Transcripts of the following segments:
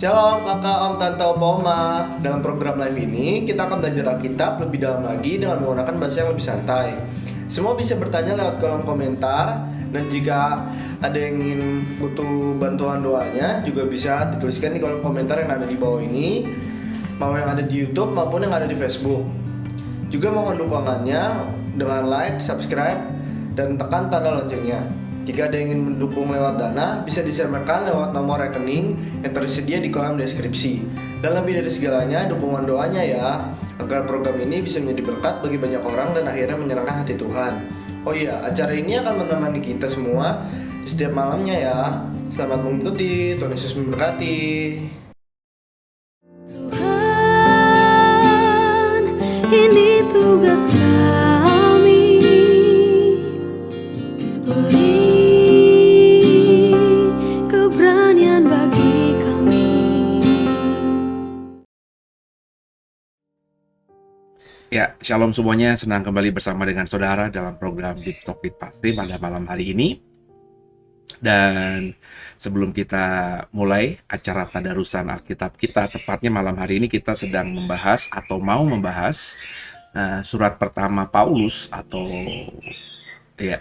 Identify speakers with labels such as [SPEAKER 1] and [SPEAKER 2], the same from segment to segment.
[SPEAKER 1] Shalom kakak, om, tante, opa, oma. Dalam program live ini, kita akan belajar Alkitab lebih dalam lagi dengan menggunakan bahasa yang lebih santai. Semua bisa bertanya lewat kolom komentar. Dan jika ada yang ingin butuh bantuan doanya, juga bisa dituliskan di kolom komentar yang ada di bawah ini, mau yang ada di YouTube maupun yang ada di Facebook. Juga mohon dukungannya dengan like, subscribe, dan tekan tanda loncengnya. Jika ada yang ingin mendukung lewat dana, bisa disebarkan lewat nomor rekening yang tersedia di kolom deskripsi. Dan lebih dari segalanya, dukungan doanya ya, agar program ini bisa menjadi berkat bagi banyak orang dan akhirnya menyenangkan hati Tuhan. Oh iya, acara ini akan menemani kita semua di setiap malamnya ya. Selamat mengikuti, Tuhan Yesus memberkati.
[SPEAKER 2] Tuhan, ini tugas kami.
[SPEAKER 3] Ya, shalom semuanya, senang kembali bersama dengan saudara dalam program Deep Talk with Pastor pada malam hari ini. Dan sebelum kita mulai acara tadarusan Alkitab kita, tepatnya malam hari ini kita sedang membahas atau mau membahas surat pertama Paulus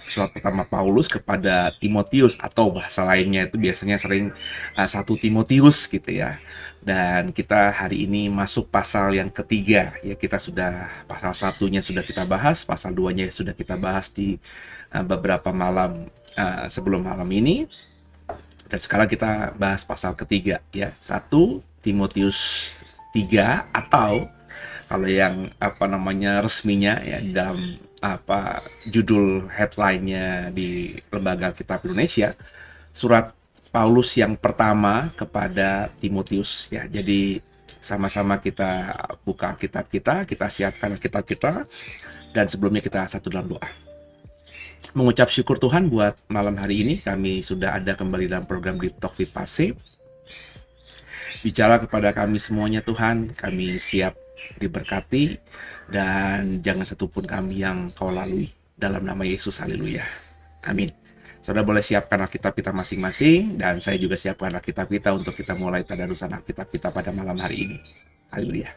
[SPEAKER 3] surat pertama Paulus kepada Timotius, atau bahasa lainnya itu biasanya sering 1 Timotius gitu ya. Dan kita hari ini masuk pasal yang ketiga ya. Kita sudah pasal 1-nya sudah kita bahas, pasal 2-nya sudah kita bahas di beberapa malam sebelum malam ini. Dan sekarang kita bahas pasal ketiga ya, 1 Timotius 3, atau kalau yang resminya ya di dalam judul headline-nya di Lembaga Alkitab Indonesia, surat Paulus yang pertama kepada Timotius ya. Jadi sama-sama kita buka Alkitab kita siapkan Alkitab kita, dan sebelumnya kita satu dalam doa. Mengucap syukur Tuhan buat malam hari ini kami sudah ada kembali dalam program Deep Talk with Pastor. Bicara kepada kami semuanya Tuhan, kami siap diberkati, dan jangan satupun kami yang Kau lalui. Dalam nama Yesus, haleluya. Amin. Saudara boleh siapkan Alkitab kita masing-masing, dan saya juga siapkan Alkitab kita untuk kita mulai tadarusan Alkitab kita pada malam hari ini. Haleluya.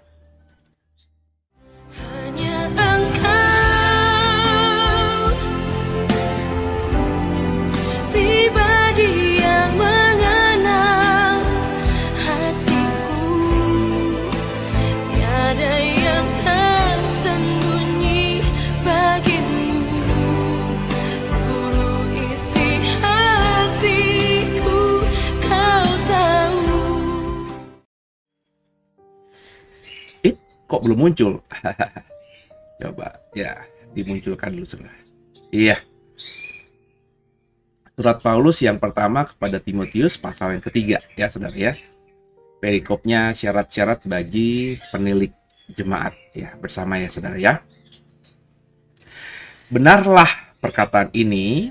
[SPEAKER 2] Hanya Engkau, pribadi yang mengenal hatiku. Tiada yang tersembunyi bagimu. Seluruh isi hatiku Kau tahu.
[SPEAKER 3] Kok belum muncul? Coba ya dimunculkan dulu saudara. Iya. Surat Paulus yang pertama kepada Timotius pasal yang ketiga ya saudara ya. Perikopnya syarat-syarat bagi penilik jemaat ya, bersama ya saudara ya. Benarlah perkataan ini,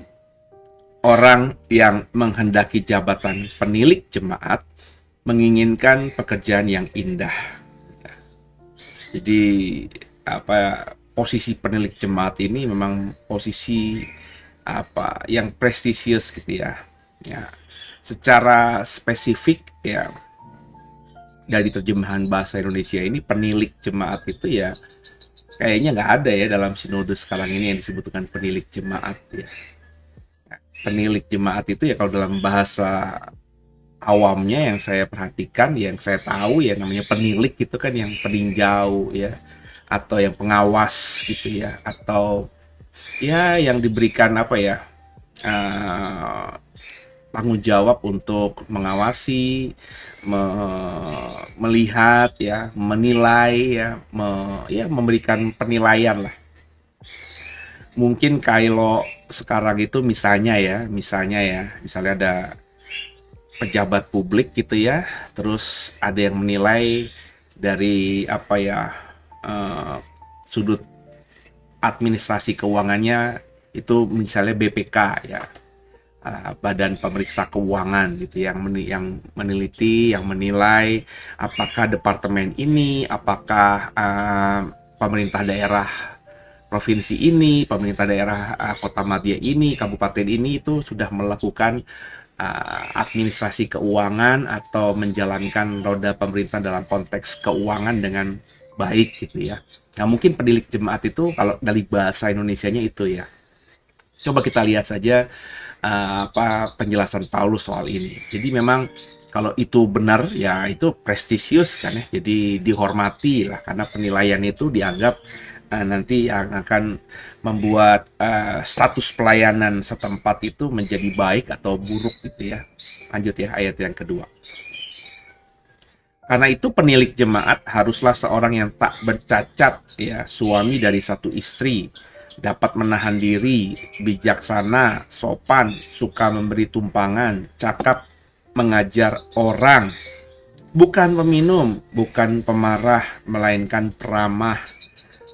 [SPEAKER 3] orang yang menghendaki jabatan penilik jemaat menginginkan pekerjaan yang indah. Jadi posisi penilik jemaat ini memang posisi yang prestisius gitu ya. Ya. Secara spesifik ya, dari terjemahan bahasa Indonesia ini penilik jemaat itu ya kayaknya nggak ada ya dalam sinode sekarang ini yang disebutkan penilik jemaat ya. Penilik jemaat itu ya kalau dalam bahasa awamnya yang saya perhatikan, yang saya tahu ya namanya penilik gitu kan, yang peninjau ya, atau yang pengawas gitu ya, atau ya yang diberikan tanggung jawab untuk mengawasi, melihat ya, menilai ya, memberikan penilaian lah. Mungkin kalau sekarang itu misalnya ada pejabat publik gitu ya, terus ada yang menilai dari sudut administrasi keuangannya itu misalnya BPK ya, Badan Pemeriksa Keuangan gitu, yang meneliti, yang menilai apakah departemen ini, apakah pemerintah daerah provinsi ini, pemerintah daerah kota madya ini, kabupaten ini itu sudah melakukan administrasi keuangan atau menjalankan roda pemerintah dalam konteks keuangan dengan baik gitu ya. Nah mungkin penilik jemaat itu kalau dari bahasa Indonesianya itu ya. Coba kita lihat saja penjelasan Paulus soal ini. Jadi memang kalau itu benar ya itu prestisius kan ya. Jadi dihormati lah, karena penilaian itu dianggap nanti yang akan membuat status pelayanan setempat itu menjadi baik atau buruk gitu ya. Lanjut ya ayat yang kedua. Karena itu penilik jemaat haruslah seorang yang tak bercacat ya, suami dari satu istri, dapat menahan diri, bijaksana, sopan, suka memberi tumpangan, cakap mengajar orang, bukan peminum, bukan pemarah, melainkan peramah,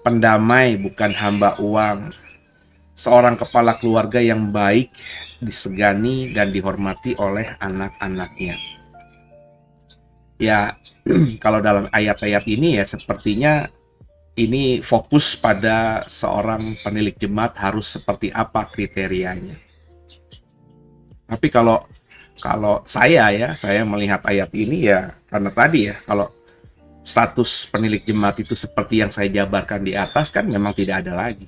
[SPEAKER 3] pendamai, bukan hamba uang, seorang kepala keluarga yang baik, disegani dan dihormati oleh anak-anaknya. Ya, kalau dalam ayat-ayat ini ya sepertinya ini fokus pada seorang penilik jemaat harus seperti apa kriterianya. Tapi kalau saya melihat ayat ini ya karena tadi ya, kalau status penilik jemaat itu seperti yang saya jabarkan di atas kan memang tidak ada lagi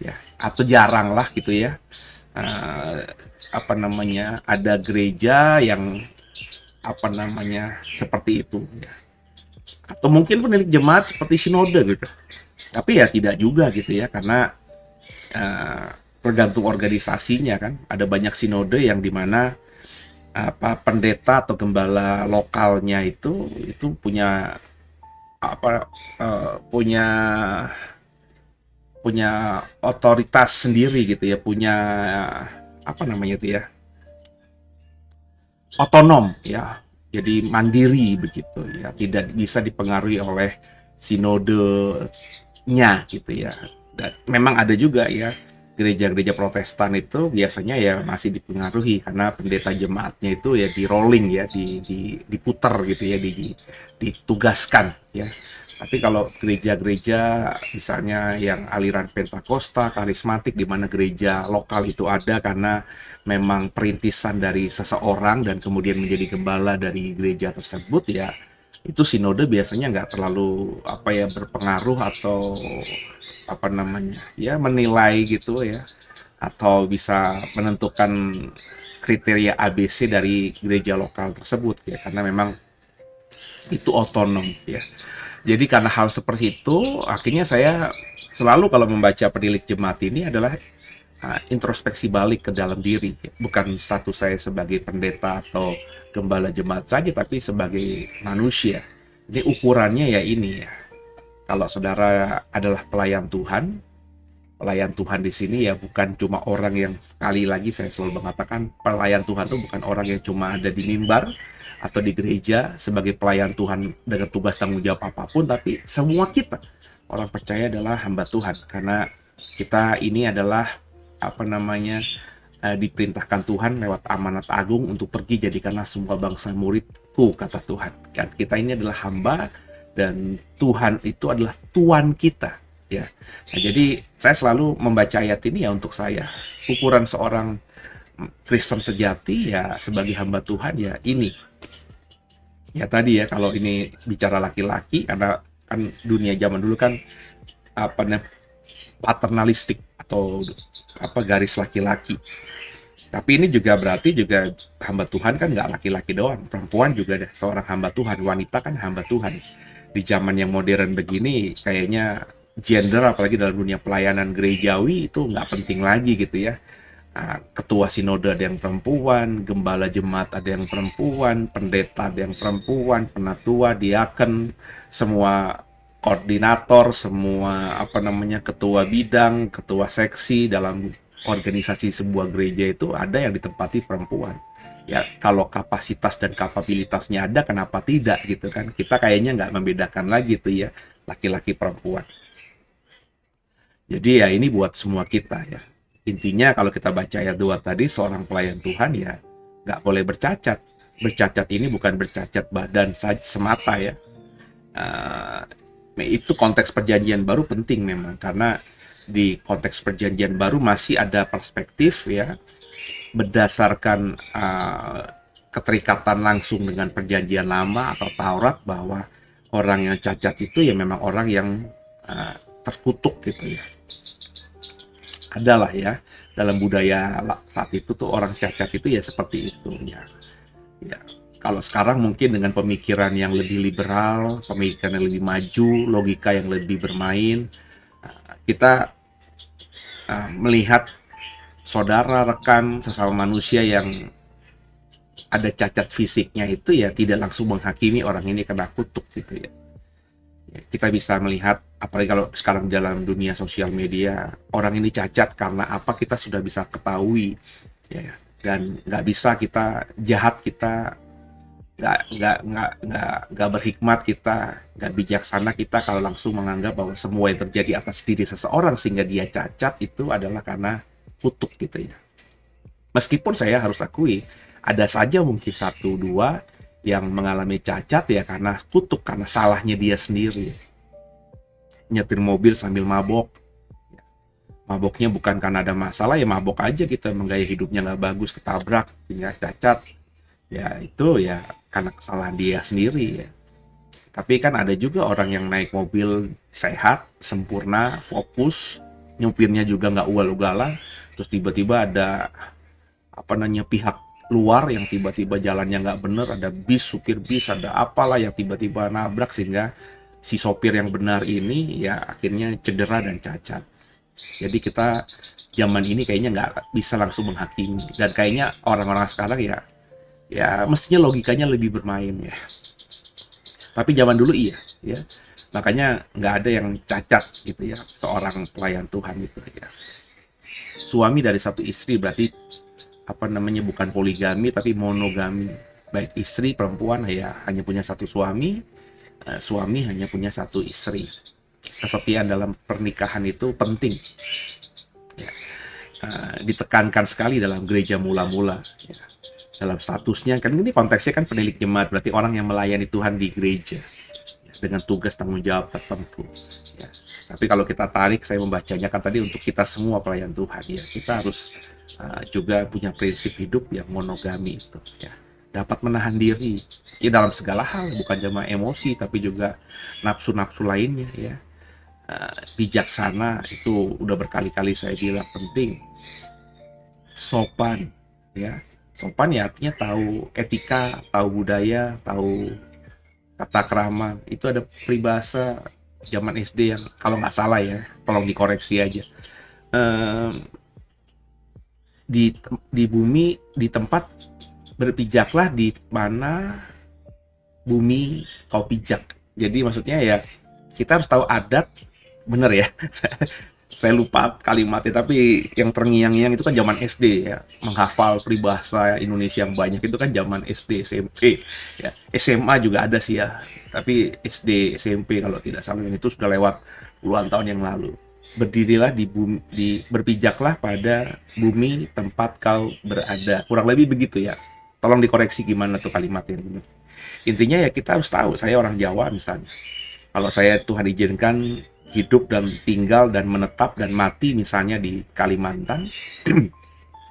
[SPEAKER 3] ya, atau jarang lah gitu ya. Ada gereja yang seperti itu ya. Atau mungkin penilik jemaat seperti sinode gitu. Tapi ya tidak juga gitu ya, karena tergantung organisasinya kan. Ada banyak sinode yang dimana pendeta atau gembala lokalnya itu punya punya otoritas sendiri gitu ya, punya otonom ya, jadi mandiri begitu ya, tidak bisa dipengaruhi oleh sinodenya gitu ya. Dan memang ada juga ya gereja-gereja Protestan itu biasanya ya masih dipengaruhi karena pendeta jemaatnya itu ya di rolling ya, diputar gitu ya, ditugaskan ya. Tapi kalau gereja-gereja misalnya yang aliran Pentakosta, karismatik, di mana gereja lokal itu ada karena memang perintisan dari seseorang dan kemudian menjadi gembala dari gereja tersebut, ya itu sinode biasanya nggak terlalu apa ya berpengaruh atau apa namanya ya menilai gitu ya, atau bisa menentukan kriteria ABC dari gereja lokal tersebut ya, karena memang itu otonom ya. Jadi karena hal seperti itu, akhirnya saya selalu kalau membaca Penilik Jemaat ini adalah introspeksi balik ke dalam diri, bukan status saya sebagai pendeta atau gembala jemaat saja, tapi sebagai manusia. Ini ukurannya ya ini ya. Kalau saudara adalah pelayan Tuhan di sini ya bukan cuma orang yang, sekali lagi saya selalu mengatakan, pelayan Tuhan itu bukan orang yang cuma ada di mimbar atau di gereja sebagai pelayan Tuhan dengan tugas tanggung jawab apapun, tapi semua kita orang percaya adalah hamba Tuhan, karena kita ini adalah apa namanya diperintahkan Tuhan lewat amanat agung untuk pergi jadikanlah semua bangsa muridku, kata Tuhan. Kan kita ini adalah hamba dan Tuhan itu adalah Tuhan kita ya. Nah, jadi saya selalu membaca ayat ini ya untuk saya. Ukuran seorang Kristen sejati ya sebagai hamba Tuhan ya ini. Ya tadi ya, kalau ini bicara laki-laki, karena kan dunia zaman dulu kan apa namanya paternalistik atau apa garis laki-laki. Tapi ini juga berarti juga hamba Tuhan kan nggak laki-laki doang, perempuan juga ada seorang hamba Tuhan, wanita kan hamba Tuhan. Di zaman yang modern begini kayaknya gender apalagi dalam dunia pelayanan gerejawi itu nggak penting lagi gitu ya. Ketua sinode ada yang perempuan, gembala jemaat ada yang perempuan, pendeta ada yang perempuan, penatua, diaken, semua koordinator, semua apa namanya ketua bidang, ketua seksi dalam organisasi sebuah gereja itu ada yang ditempati perempuan. Ya kalau kapasitas dan kapabilitasnya ada, kenapa tidak gitu kan? Kita kayaknya nggak membedakan lagi tuh ya laki-laki perempuan. Jadi ya ini buat semua kita ya. Intinya kalau kita baca ayat 2 tadi, seorang pelayan Tuhan ya nggak boleh bercacat. Bercacat ini bukan bercacat badan saja semata ya. Itu konteks perjanjian baru penting memang, karena di konteks perjanjian baru masih ada perspektif ya berdasarkan keterikatan langsung dengan perjanjian lama atau Taurat, bahwa orang yang cacat itu ya memang orang yang terkutuk gitu ya. Adalah ya dalam budaya saat itu tuh orang cacat itu ya seperti itu ya. Ya kalau sekarang mungkin dengan pemikiran yang lebih liberal, pemikiran yang lebih maju, logika yang lebih bermain, kita melihat saudara, rekan, sesama manusia yang ada cacat fisiknya itu ya tidak langsung menghakimi orang ini kena kutuk gitu ya. Kita bisa melihat, apalagi kalau sekarang dalam dunia sosial media, orang ini cacat karena apa kita sudah bisa ketahui ya, dan nggak bisa kita jahat, kita nggak berhikmat, kita nggak bijaksana kita kalau langsung menganggap bahwa semua yang terjadi atas diri seseorang sehingga dia cacat itu adalah karena kutuk gitu ya. Meskipun saya harus akui ada saja mungkin 1-2 yang mengalami cacat ya karena kutuk, karena salahnya dia sendiri. Nyetir mobil sambil mabok, maboknya bukan karena ada masalah, ya mabok aja gitu, emang gaya hidupnya nggak bagus, ketabrak, ya cacat, ya itu ya karena kesalahan dia sendiri ya. Tapi kan ada juga orang yang naik mobil sehat, sempurna, fokus, nyupirnya juga nggak ugal-ugalan, terus tiba-tiba ada apa namanya pihak luar yang tiba-tiba jalannya nggak bener, ada bis, supir bis, ada apalah yang tiba-tiba nabrak sehingga si sopir yang benar ini ya akhirnya cedera dan cacat. Jadi kita zaman ini kayaknya nggak bisa langsung menghakimi, dan kayaknya orang-orang sekarang ya mestinya logikanya lebih bermain ya. Tapi zaman dulu iya ya, makanya nggak ada yang cacat gitu ya seorang pelayan Tuhan itu ya. Suami dari satu istri berarti apa namanya bukan poligami tapi monogami, baik istri perempuan ya hanya punya satu suami, suami hanya punya satu istri. Kesetiaan dalam pernikahan itu penting ya. ditekankan sekali dalam gereja mula-mula ya. Dalam statusnya kan ini konteksnya kan penilik jemaat, berarti orang yang melayani Tuhan di gereja ya, dengan tugas tanggung jawab tertentu ya. Tapi kalau kita tarik, saya membacanya kan tadi untuk kita semua pelayan Tuhan ya, kita harus juga punya prinsip hidup yang monogami itu ya, dapat menahan diri ya dalam segala hal, bukan cuma emosi tapi juga nafsu-nafsu lainnya ya. Bijaksana itu udah berkali-kali saya bilang penting. Sopan ya, sopan ya artinya tahu etika, tahu budaya, tahu tata krama. Itu ada peribahasa zaman SD yang kalau nggak salah ya, tolong dikoreksi aja. Di bumi, di tempat berpijaklah di mana bumi kau pijak. Jadi maksudnya ya kita harus tahu adat, bener ya. Saya lupa kalimatnya, tapi yang terngiang-ngiang itu kan zaman SD ya, menghafal peribahasa Indonesia yang banyak itu kan zaman SD, SMP ya. SMA juga ada sih ya, tapi SD, SMP kalau tidak salah, yang itu sudah lewat puluhan tahun yang lalu. Berdirilah di bumi, berpijaklah pada bumi tempat kau berada, kurang lebih begitu ya. Tolong dikoreksi gimana tuh kalimatnya. Intinya ya kita harus tahu, saya orang Jawa misalnya, kalau saya Tuhan izinkan hidup dan tinggal dan menetap dan mati misalnya di Kalimantan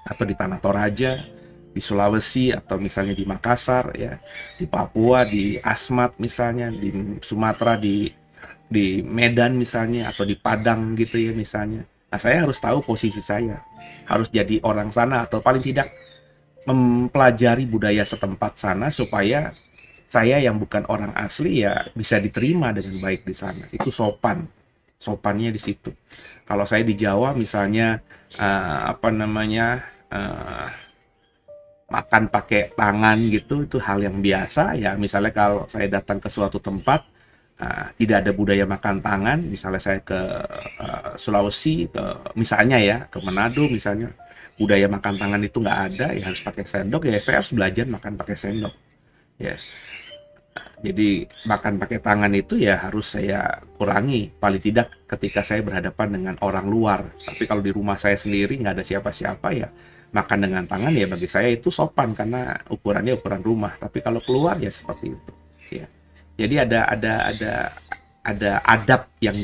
[SPEAKER 3] atau di Tanah Toraja, di Sulawesi, atau misalnya di Makassar ya, di Papua, di Asmat misalnya, di Sumatera, di Medan misalnya, atau di Padang gitu ya misalnya. Nah, saya harus tahu posisi saya, harus jadi orang sana atau paling tidak mempelajari budaya setempat sana supaya saya yang bukan orang asli ya bisa diterima dengan baik di sana. Itu sopan. Sopannya di situ. Kalau saya di Jawa misalnya makan pakai tangan gitu, itu hal yang biasa ya. Misalnya kalau saya datang ke suatu tempat tidak ada budaya makan tangan, misalnya saya ke Sulawesi, misalnya ya ke Manado misalnya, budaya makan tangan itu nggak ada, ya harus pakai sendok, ya saya harus belajar makan pakai sendok ya. Jadi makan pakai tangan itu ya harus saya kurangi, paling tidak ketika saya berhadapan dengan orang luar. Tapi kalau di rumah saya sendiri nggak ada siapa-siapa ya makan dengan tangan ya bagi saya itu sopan karena ukurannya ukuran rumah. Tapi kalau keluar ya seperti itu. Ya. Jadi ada adab yang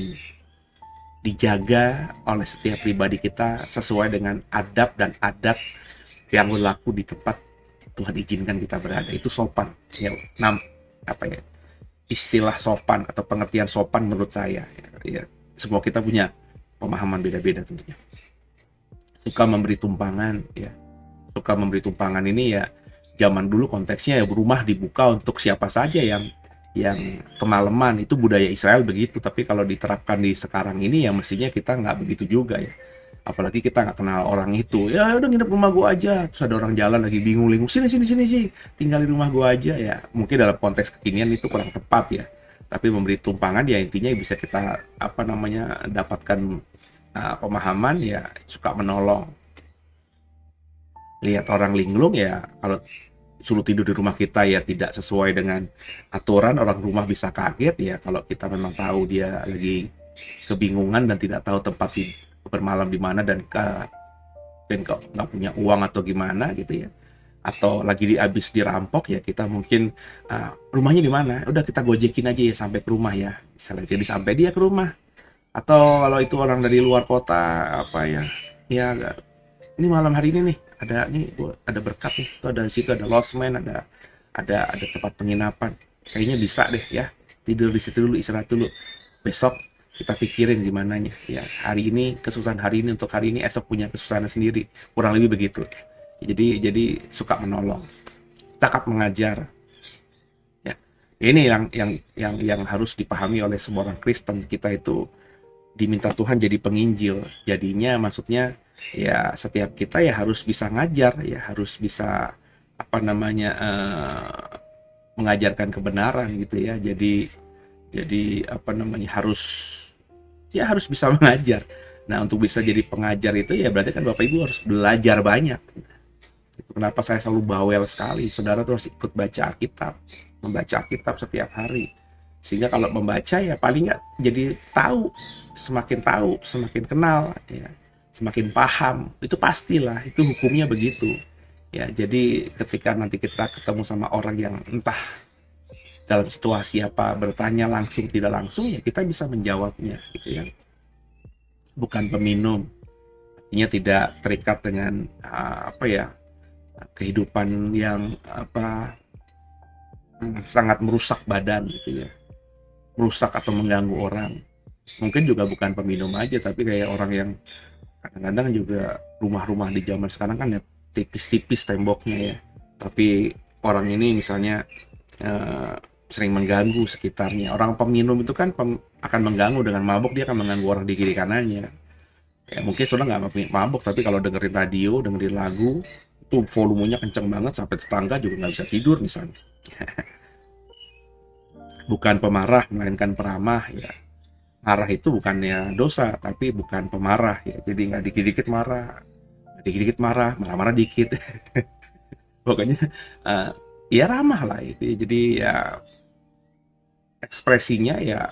[SPEAKER 3] dijaga oleh setiap pribadi kita sesuai dengan adab dan adat yang berlaku di tempat Tuhan izinkan kita berada. Itu sopan. Ya, istilah sopan atau pengertian sopan menurut saya ya, semua kita punya pemahaman beda-beda tentunya. Suka memberi tumpangan ya, suka memberi tumpangan ini ya zaman dulu konteksnya ya rumah dibuka untuk siapa saja yang kemalaman, itu budaya Israel begitu. Tapi kalau diterapkan di sekarang ini ya mestinya kita nggak begitu juga ya. Apalagi kita nggak kenal orang itu, ya udah nginep rumah gua aja, terus ada orang jalan lagi bingung-bingung, sini sih tinggal di rumah gua aja ya. Mungkin dalam konteks kekinian itu kurang tepat ya, tapi memberi tumpangan ya intinya bisa kita dapatkan pemahaman ya, suka menolong. Lihat orang linglung ya, kalau suruh tidur di rumah kita ya tidak sesuai dengan aturan, orang rumah bisa kaget ya kalau kita memang tahu dia lagi kebingungan dan tidak tahu tempat bermalam di mana dan kok nggak punya uang atau gimana gitu ya, atau lagi habis dirampok ya, kita mungkin rumahnya di mana, udah kita gojekin aja ya sampai ke rumah ya, misalnya jadi sampai dia ke rumah. Atau kalau itu orang dari luar kota ya ini malam hari ini nih ada berkat nih, tuh ada di situ ada losmen, ada tempat penginapan, kayaknya bisa deh ya tidur di situ dulu, istirahat dulu, besok kita pikirin gimana ya hari ini, kesusahan hari ini untuk hari ini, esok punya kesusahan sendiri, kurang lebih begitu. Jadi suka menolong, cakap mengajar ya. Ini yang harus dipahami oleh semua orang Kristen. Kita itu diminta Tuhan jadi penginjil, jadinya maksudnya ya setiap kita ya harus bisa ngajar ya, harus bisa mengajarkan kebenaran gitu ya. Jadi harus bisa mengajar. Nah, untuk bisa jadi pengajar itu ya berarti kan Bapak Ibu harus belajar banyak. Itu kenapa saya selalu bawel sekali. Saudara tuh harus ikut baca Alkitab, membaca Alkitab setiap hari. Sehingga kalau membaca ya paling nggak jadi tahu, semakin kenal ya. semakin paham. Itu pastilah, itu hukumnya begitu. Ya, jadi ketika nanti kita ketemu sama orang yang entah dalam situasi apa, bertanya langsung tidak langsung, ya kita bisa menjawabnya gitu ya. Bukan peminum, artinya tidak terikat dengan apa ya, kehidupan yang apa sangat merusak badan gitu ya, merusak atau mengganggu orang. Mungkin juga bukan peminum aja, tapi kayak orang yang kadang-kadang juga rumah-rumah di zaman sekarang kan ya tipis-tipis temboknya ya, tapi orang ini misalnya eh, sering mengganggu sekitarnya. Orang peminum itu kan akan mengganggu, dengan mabuk dia akan mengganggu orang di kiri kanannya. Ya mungkin sudah nggak mabuk, tapi kalau dengerin radio, dengerin lagu, itu volumenya kenceng banget sampai tetangga juga nggak bisa tidur misalnya. Bukan pemarah, melainkan peramah ya. Marah itu bukannya dosa, tapi bukan pemarah ya. Jadi nggak dikit-dikit marah, dikit-dikit marah, marah-marah dikit. Pokoknya ya ramah lah itu. Jadi ya ekspresinya ya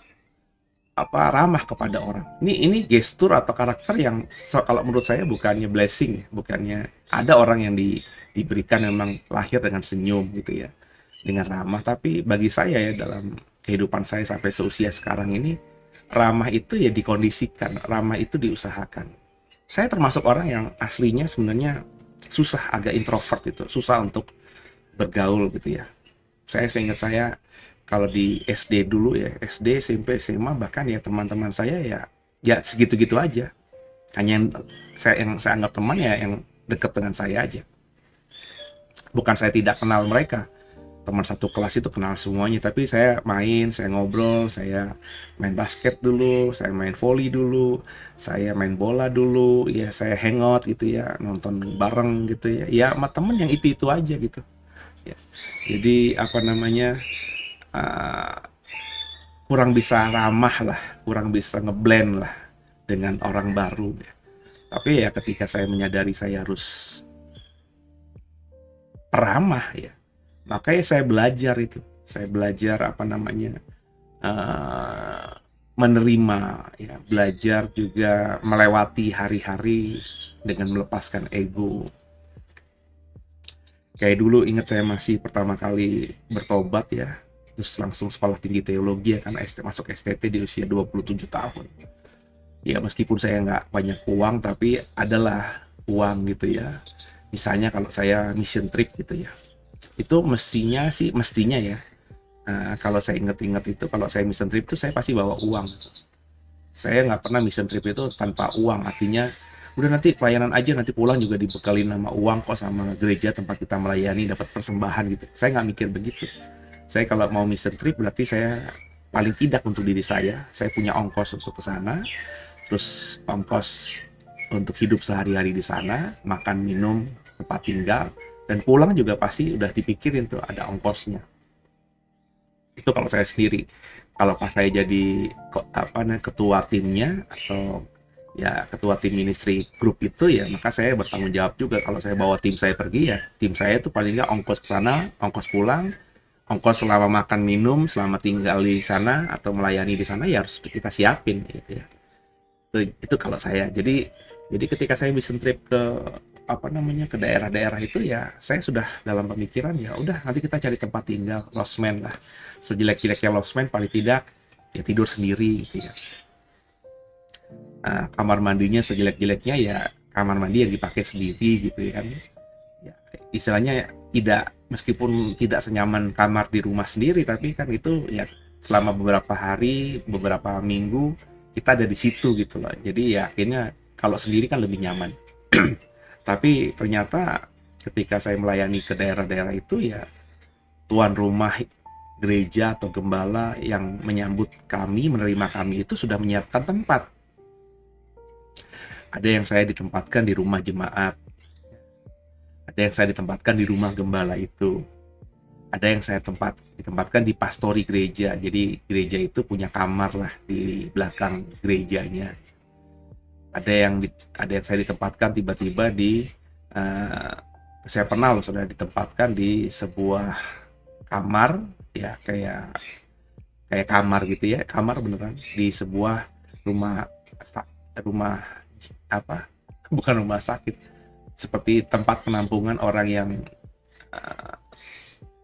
[SPEAKER 3] apa, ramah kepada orang. Ini gestur atau karakter yang kalau menurut saya bukannya blessing, bukannya ada orang yang diberikan memang lahir dengan senyum gitu ya, dengan ramah. Tapi bagi saya ya, dalam kehidupan saya sampai seusia sekarang ini, ramah itu ya dikondisikan, ramah itu diusahakan. Saya termasuk orang yang aslinya sebenarnya susah, agak introvert itu, susah untuk bergaul gitu ya. Saya seingat saya kalau di SD dulu ya, SD, SMP, SMA, bahkan ya teman-teman saya ya segitu-gitu aja. Hanya yang saya anggap teman ya yang dekat dengan saya aja. Bukan saya tidak kenal mereka. Teman satu kelas itu kenal semuanya, tapi saya main, saya ngobrol, saya main basket dulu, saya main volley dulu, saya main bola dulu, ya saya hangout gitu ya, nonton bareng gitu ya. Ya sama temen yang itu aja gitu. Ya. Jadi apa namanya, kurang bisa ramah lah, kurang bisa ngeblend lah dengan orang baru. Tapi ya ketika saya menyadari saya harus ramah ya, makanya saya belajar itu. Saya belajar apa namanya, menerima ya, belajar juga melewati hari-hari dengan melepaskan ego. Kayak dulu ingat saya masih pertama kali bertobat ya, terus langsung sekolah tinggi teologi ya, karena masuk STT di usia 27 tahun. Ya meskipun saya nggak banyak uang, tapi adalah uang gitu ya. Misalnya kalau saya mission trip gitu ya, itu mestinya ya, kalau saya inget-inget itu, kalau saya mission trip itu saya pasti bawa uang. Saya nggak pernah mission trip itu tanpa uang, artinya udah nanti pelayanan aja, nanti pulang juga dibekalin sama uang kok, sama gereja tempat kita melayani dapat persembahan gitu. Saya nggak mikir begitu. Saya kalau mau mission trip berarti saya paling tidak untuk diri saya punya ongkos untuk ke sana, terus ongkos untuk hidup sehari-hari di sana, makan minum, tempat tinggal, dan pulang juga pasti udah dipikirin tuh ada ongkosnya. Itu kalau saya sendiri. Kalau pas saya jadi ketua timnya atau ya ketua tim ministry grup itu ya, maka saya bertanggung jawab juga. Kalau saya bawa tim saya pergi ya, tim saya itu paling nggak ongkos ke sana, ongkos pulang, ongkos selama makan minum, selama tinggal di sana atau melayani di sana ya harus kita siapin gitu ya. Itu kalau saya. Jadi ketika saya mission trip ke ke daerah-daerah itu ya, saya sudah dalam pemikiran ya udah nanti kita cari tempat tinggal, losmen lah. Sejelek-jeleknya losmen paling tidak ya tidur sendiri gitu ya. Kamar mandinya sejelek-jeleknya ya kamar mandi yang dipakai sendiri gitu ya kan. Ya, istilahnya tidak, meskipun tidak senyaman kamar di rumah sendiri, tapi kan itu ya selama beberapa hari, beberapa minggu kita ada di situ gitu loh. Jadi ya akhirnya kalau sendiri kan lebih nyaman. Tapi ternyata ketika saya melayani ke daerah-daerah itu ya, tuan rumah gereja atau gembala yang menyambut kami, menerima kami itu sudah menyiapkan tempat. Ada yang saya ditempatkan di rumah jemaat, ada yang saya ditempatkan di rumah gembala itu, ada yang saya ditempatkan di pastori gereja. Jadi gereja itu punya kamar lah di belakang gerejanya. Ada yang saya ditempatkan tiba-tiba saya pernah loh sudah ditempatkan di sebuah kamar ya, kayak kamar gitu ya, kamar beneran di sebuah rumah bukan rumah sakit, seperti tempat penampungan orang yang uh,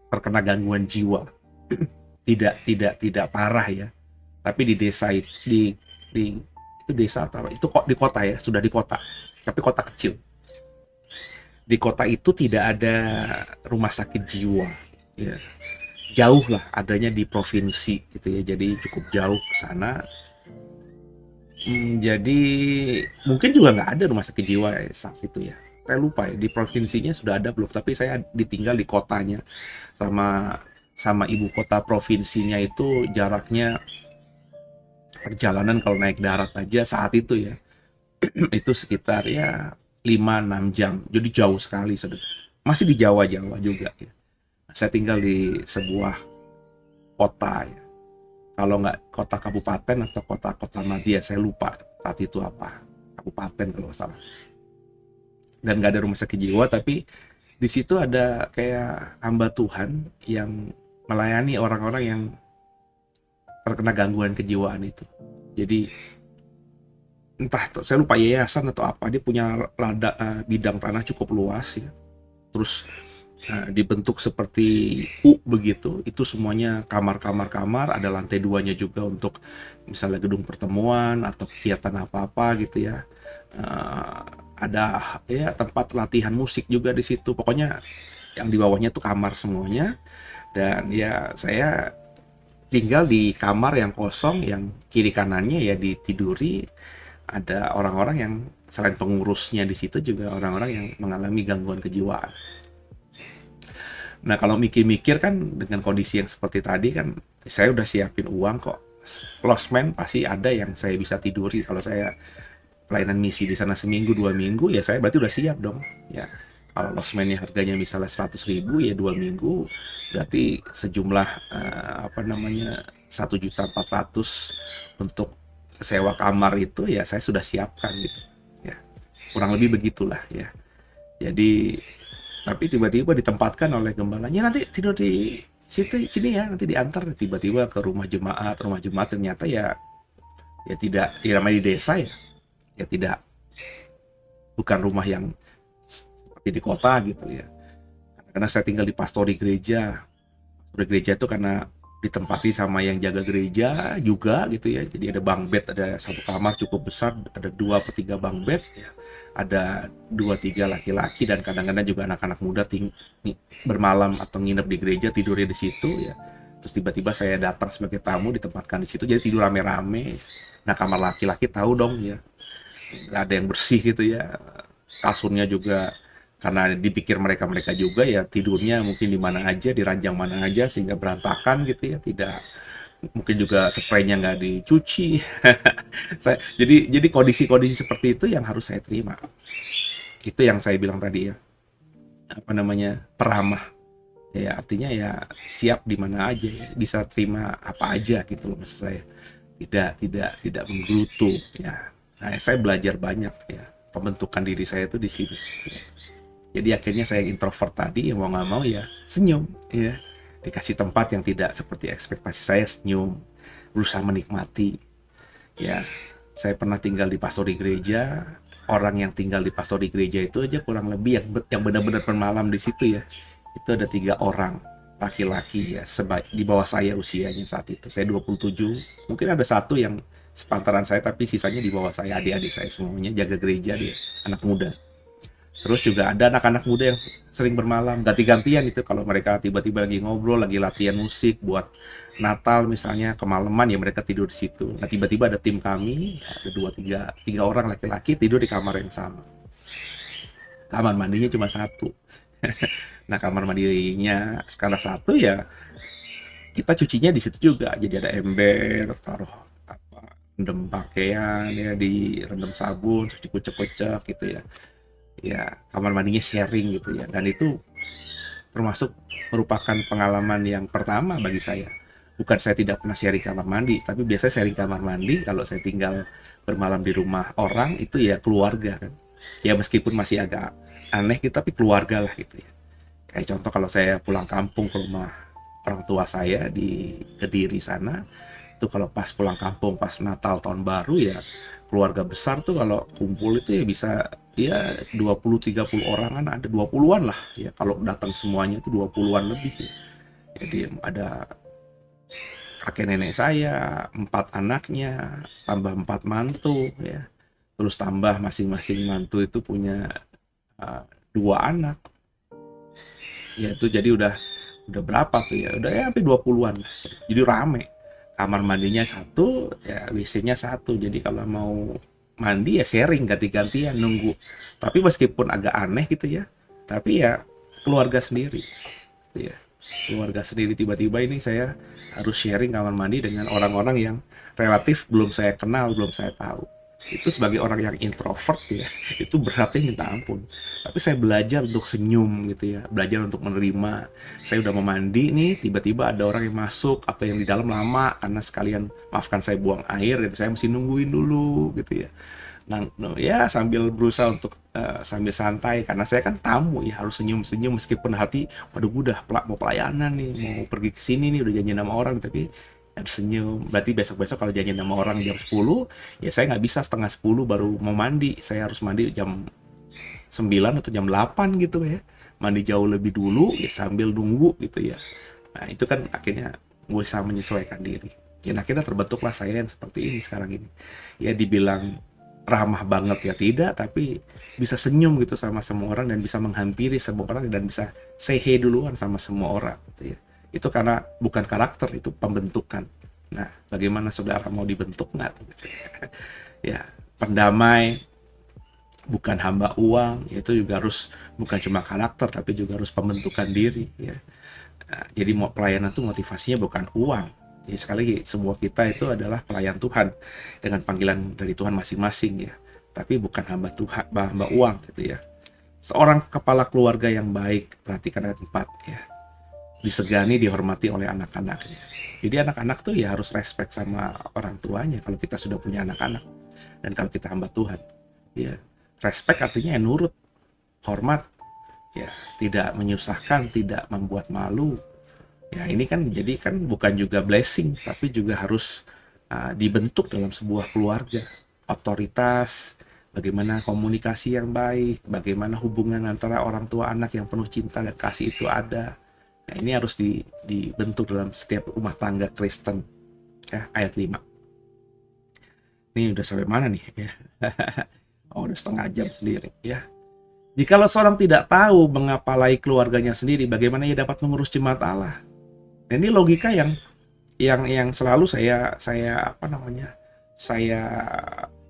[SPEAKER 3] terkena gangguan jiwa. Tidak parah ya, tapi di desa itu di itu desa atau apa? Itu kok di kota ya, sudah di kota, tapi kota kecil. Di kota itu tidak ada rumah sakit jiwa ya, jauh lah, adanya di provinsi gitu ya, jadi cukup jauh ke sana. Jadi mungkin juga nggak ada rumah sakit jiwa ya, saat itu ya, saya lupa ya di provinsinya sudah ada belum, tapi saya ditinggal di kotanya. Sama ibu kota provinsinya itu jaraknya, perjalanan kalau naik darat aja saat itu ya, itu sekitar ya 5-6 jam, jadi jauh sekali. Masih di Jawa juga ya. Saya tinggal di sebuah kota ya, kalau nggak kota kabupaten atau kota madya, saya lupa saat itu apa, kabupaten kalau nggak salah. Dan nggak ada rumah sakit jiwa, tapi di situ ada kayak hamba Tuhan yang melayani orang-orang yang terkena gangguan kejiwaan itu. Jadi entah saya lupa yayasan atau apa, dia punya bidang tanah cukup luas ya, terus dibentuk seperti begitu, itu semuanya kamar, ada lantai 2-nya juga untuk misalnya gedung pertemuan atau kegiatan apa-apa gitu ya. Ada ya tempat latihan musik juga di situ, pokoknya yang di bawahnya tuh kamar semuanya. Dan ya saya tinggal di kamar yang kosong, yang kiri kanannya ya ditiduri ada orang-orang yang selain pengurusnya di situ juga orang-orang yang mengalami gangguan kejiwaan. Nah, kalau mikir-mikir kan dengan kondisi yang seperti tadi kan, saya udah siapin uang kok. Losmen pasti ada yang saya bisa tiduri. Kalau saya pelayanan misi di sana seminggu 2 minggu ya, saya berarti udah siap dong ya. Kalau losmennya harganya misalnya 100.000 ya 2 minggu, berarti sejumlah 1.400.000 untuk sewa kamar itu ya saya sudah siapkan gitu ya, kurang lebih begitulah ya. Jadi tapi tiba-tiba ditempatkan oleh gembalanya, nanti tidur di sini ya, nanti diantar tiba-tiba ke rumah jemaat ternyata ya tidak, ya namanya di desa ya tidak, bukan rumah yang seperti di kota gitu ya. Karena saya tinggal di pastori gereja itu karena ditempati sama yang jaga gereja juga gitu ya. Jadi ada bunk bed, ada satu kamar cukup besar, ada 2/3 bunk bed ya. Ada 2-3 laki-laki dan kadang-kadang juga anak-anak muda bermalam atau nginep di gereja, tidurnya di situ ya. Terus tiba-tiba saya datang sebagai tamu, ditempatkan di situ, jadi tidur rame-rame. Nah, kamar laki-laki tahu dong ya, nggak ada yang bersih gitu ya. Kasurnya juga karena dipikir mereka juga ya tidurnya mungkin di mana aja, di ranjang mana aja, sehingga berantakan gitu ya. Tidak, mungkin juga spraynya nggak dicuci. Jadi kondisi-kondisi seperti itu yang harus saya terima. Itu yang saya bilang tadi ya, peramah ya, artinya ya siap di mana aja ya, bisa terima apa aja gitu loh, maksud saya. Tidak menggerutu ya. Nah, saya belajar banyak ya, pembentukan diri saya itu di sini ya. Jadi akhirnya saya introvert tadi, ya mau nggak mau ya senyum ya, dikasih tempat yang tidak seperti ekspektasi saya, senyum, berusaha menikmati ya. Saya pernah tinggal di pastori gereja, orang yang tinggal di pastori gereja itu aja kurang lebih yang benar-benar bermalam di situ ya, itu ada 3 orang laki-laki ya, di bawah saya usianya saat itu. Saya 27, mungkin ada satu yang sepantaran saya, tapi sisanya di bawah saya, adik-adik saya semuanya jaga gereja, dia anak muda. Terus juga ada anak-anak muda yang sering bermalam, ganti-gantian itu, kalau mereka tiba-tiba lagi ngobrol, lagi latihan musik buat Natal misalnya, kemalaman ya mereka tidur di situ. Nah, tiba-tiba ada tim kami, ada 2-3 orang laki-laki tidur di kamar yang sama. Kamar mandinya cuma 1. Nah, kamar mandinya skala 1 ya, kita cucinya di situ juga. Jadi ada ember, taruh rendam pakaian ya, direndam sabun, terus dikucek-kucek gitu ya. Ya, kamar mandinya sharing gitu ya. Dan itu termasuk merupakan pengalaman yang pertama bagi saya. Bukan saya tidak pernah sharing kamar mandi, tapi biasanya sharing kamar mandi kalau saya tinggal bermalam di rumah orang itu ya keluarga kan. Ya meskipun masih agak aneh gitu, tapi keluarga lah gitu ya. Kayak contoh kalau saya pulang kampung ke rumah orang tua saya di Kediri sana, itu kalau pas pulang kampung pas Natal tahun baru ya, keluarga besar tuh kalau kumpul itu ya bisa ya 20-30 orangan, ada 20-an lah ya, kalau datang semuanya itu 20-an lebih ya. Jadi ada kakek nenek saya, 4 anaknya, tambah 4 mantu ya. Terus tambah masing-masing mantu itu punya 2 anak. Ya itu jadi udah berapa tuh ya? Udah ya sampai 20-an lah. Jadi rame. Kamar mandinya satu, ya WC-nya satu. Jadi kalau mau mandi ya sharing ganti-gantian nunggu. Tapi meskipun agak aneh gitu ya, tapi ya keluarga sendiri. Gitu ya. Keluarga sendiri, tiba-tiba ini saya harus sharing kamar mandi dengan orang-orang yang relatif belum saya kenal, belum saya tahu. Itu sebagai orang yang introvert ya, itu beratnya minta ampun. Tapi saya belajar untuk senyum gitu ya, belajar untuk menerima. Saya udah mau mandi nih, tiba-tiba ada orang yang masuk atau yang di dalam lama karena sekalian, maafkan saya buang air gitu, saya mesti nungguin dulu gitu ya. Nah, no, ya sambil berusaha untuk sambil santai, karena saya kan tamu ya, harus senyum-senyum meskipun hati, waduh gue udah mau pelayanan nih, mau pergi ke sini nih, udah janji sama orang, tapi harus senyum. Berarti besok-besok kalau janji sama orang jam 10, ya saya nggak bisa setengah 10 baru mau mandi, saya harus mandi jam 9 atau jam 8 gitu ya, mandi jauh lebih dulu ya sambil nunggu gitu ya. Nah itu kan akhirnya gue bisa menyesuaikan diri, dan akhirnya terbentuklah saya yang seperti ini sekarang ini. Ya dibilang ramah banget ya tidak, tapi bisa senyum gitu sama semua orang dan bisa menghampiri semua orang dan bisa say hey duluan sama semua orang gitu ya. Itu karena bukan karakter, itu pembentukan. Nah, bagaimana saudara mau dibentuk nggak? Ya, pendamai, bukan hamba uang, itu juga harus bukan cuma karakter tapi juga harus pembentukan diri ya. Nah, jadi mau pelayanan itu motivasinya bukan uang. Jadi sekali lagi, semua kita itu adalah pelayan Tuhan dengan panggilan dari Tuhan masing-masing ya. Tapi bukan hamba Tuhan, hamba uang gitu ya. Seorang kepala keluarga yang baik, perhatikan ayat 4 ya. Disegani, dihormati oleh anak-anaknya. Jadi anak-anak tuh ya harus respect sama orang tuanya kalau kita sudah punya anak-anak. Dan kalau kita hamba Tuhan, ya respect artinya ya nurut, hormat, ya tidak menyusahkan, tidak membuat malu. Ya ini kan jadi kan bukan juga blessing, tapi juga harus dibentuk dalam sebuah keluarga. Otoritas, bagaimana komunikasi yang baik, bagaimana hubungan antara orang tua anak yang penuh cinta dan kasih itu ada. Nah, ini harus dibentuk dalam setiap rumah tangga Kristen. Ya, ayat 5. Ini udah sampai mana nih ya? Oh, udah setengah jam sendiri ya. Jikalau seorang tidak tahu mengapalai keluarganya sendiri, bagaimana ia dapat mengurus jemaat Allah? Nah, ini logika yang selalu saya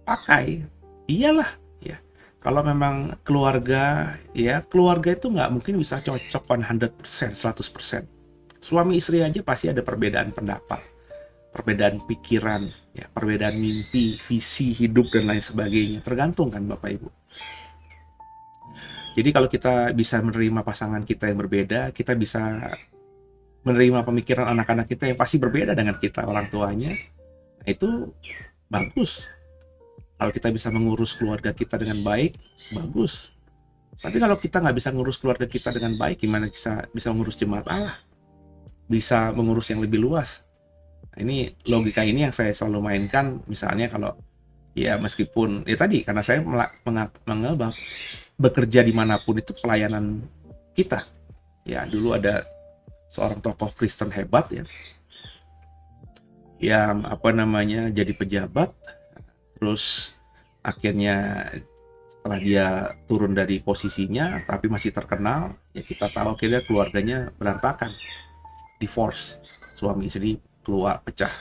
[SPEAKER 3] pakai. Iyalah ya. Kalau memang keluarga itu nggak mungkin bisa cocok 100%, 100%. Suami istri aja pasti ada perbedaan pendapat, perbedaan pikiran, ya, perbedaan mimpi, visi hidup dan lain sebagainya. Tergantung kan Bapak Ibu. Jadi kalau kita bisa menerima pasangan kita yang berbeda, kita bisa menerima pemikiran anak-anak kita yang pasti berbeda dengan kita, orang tuanya, nah itu bagus. Kalau kita bisa mengurus keluarga kita dengan baik, bagus. Tapi kalau kita nggak bisa mengurus keluarga kita dengan baik, gimana bisa mengurus jemaat Allah? Bisa mengurus yang lebih luas. Nah, ini logika ini yang saya selalu mainkan. Misalnya kalau ya meskipun ya tadi karena saya menganggap bekerja dimanapun itu pelayanan kita. Ya dulu ada seorang tokoh Kristen hebat ya, yang jadi pejabat, terus akhirnya setelah dia turun dari posisinya tapi masih terkenal, ya kita tahu akhirnya keluarganya berantakan, divorce, suami istri keluar pecah.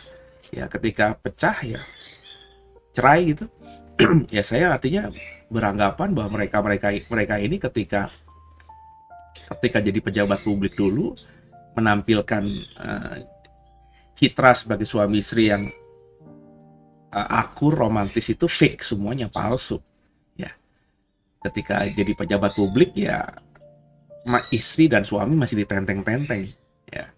[SPEAKER 3] Ya ketika pecah ya cerai gitu. Ya saya artinya beranggapan bahwa mereka ini ketika jadi pejabat publik dulu menampilkan citra sebagai suami istri yang akur, romantis, itu fake, semuanya palsu. Ya, ketika jadi pejabat publik ya istri dan suami masih ditenteng-tenteng, ya,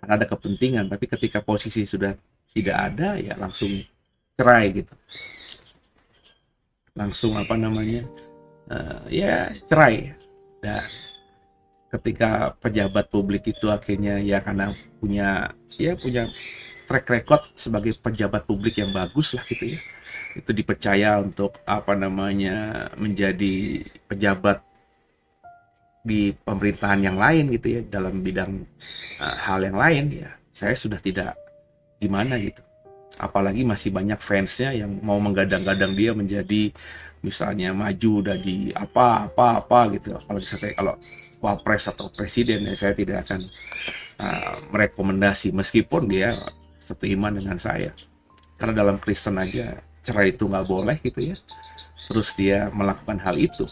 [SPEAKER 3] karena ada kepentingan. Tapi ketika posisi sudah tidak ada, ya langsung cerai gitu, langsung ya cerai. Dan ketika pejabat publik itu akhirnya ya karena punya track record sebagai pejabat publik yang bagus lah gitu ya, itu dipercaya untuk apa namanya menjadi pejabat di pemerintahan yang lain gitu ya, dalam bidang hal yang lain ya, saya sudah tidak gimana gitu. Apalagi masih banyak fansnya yang mau menggadang-gadang dia menjadi misalnya maju dari apa gitu. Apalagi saya kalau wapres atau presiden ya, saya tidak akan merekomendasi meskipun dia seiman dengan saya. Karena dalam Kristen aja cerai itu nggak boleh gitu ya. Terus dia melakukan hal itu.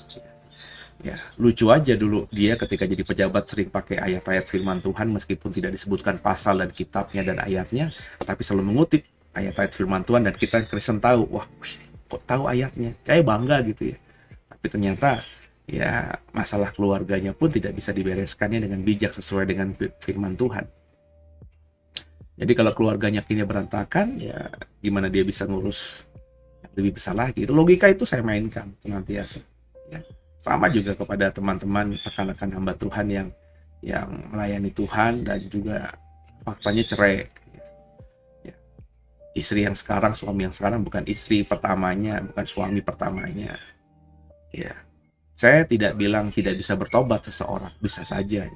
[SPEAKER 3] Ya, lucu aja dulu dia ketika jadi pejabat sering pakai ayat-ayat firman Tuhan meskipun tidak disebutkan pasal dan kitabnya dan ayatnya, tapi selalu mengutip ayat-ayat firman Tuhan dan kita Kristen tahu, wah kok tahu ayatnya, kayak bangga gitu ya. Tapi ternyata ya masalah keluarganya pun tidak bisa dibereskannya dengan bijak sesuai dengan firman Tuhan. Jadi kalau keluarganya akhirnya berantakan, ya gimana dia bisa ngurus yang lebih besar lagi? Itu logika itu saya mainkan senantiasa. Ya. Sama juga kepada teman-teman rekan-rekan hamba Tuhan yang melayani Tuhan dan juga faktanya cerai. Ya. Istri yang sekarang, suami yang sekarang bukan istri pertamanya, bukan suami pertamanya. Ya. Saya tidak bilang tidak bisa bertobat seseorang, bisa saja.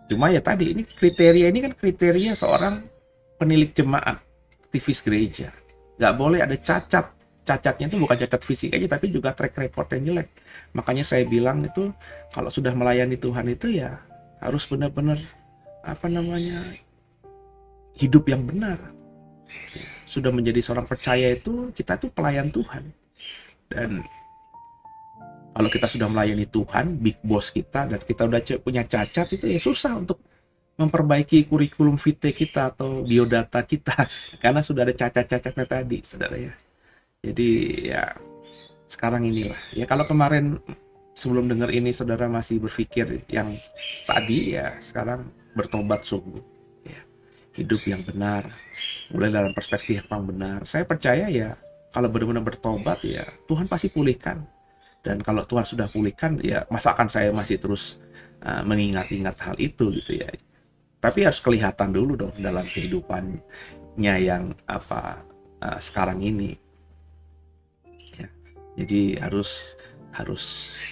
[SPEAKER 3] Cuma ya tadi ini kan kriteria seorang penilik jemaat, aktivis gereja. Nggak boleh ada cacat. Cacatnya itu bukan cacat fisik aja, tapi juga track record yang jelek. Makanya saya bilang itu kalau sudah melayani Tuhan itu ya harus benar-benar hidup yang benar. Sudah menjadi seorang percaya itu kita tuh pelayan Tuhan. Dan kalau kita sudah melayani Tuhan, big boss kita, dan kita udah punya cacat itu ya susah untuk memperbaiki kurikulum vitae kita atau biodata kita karena sudah ada cacat-cacatnya tadi, saudara ya. Jadi ya sekarang inilah ya, kalau kemarin sebelum dengar ini saudara masih berpikir yang tadi ya, sekarang bertobat sungguh ya, hidup yang benar, mulai dalam perspektif yang benar. Saya percaya ya kalau benar-benar bertobat ya Tuhan pasti pulihkan, dan kalau Tuhan sudah pulihkan ya masakan saya masih terus mengingat-ingat hal itu gitu ya. Tapi harus kelihatan dulu dong dalam kehidupannya yang sekarang ini. Jadi harus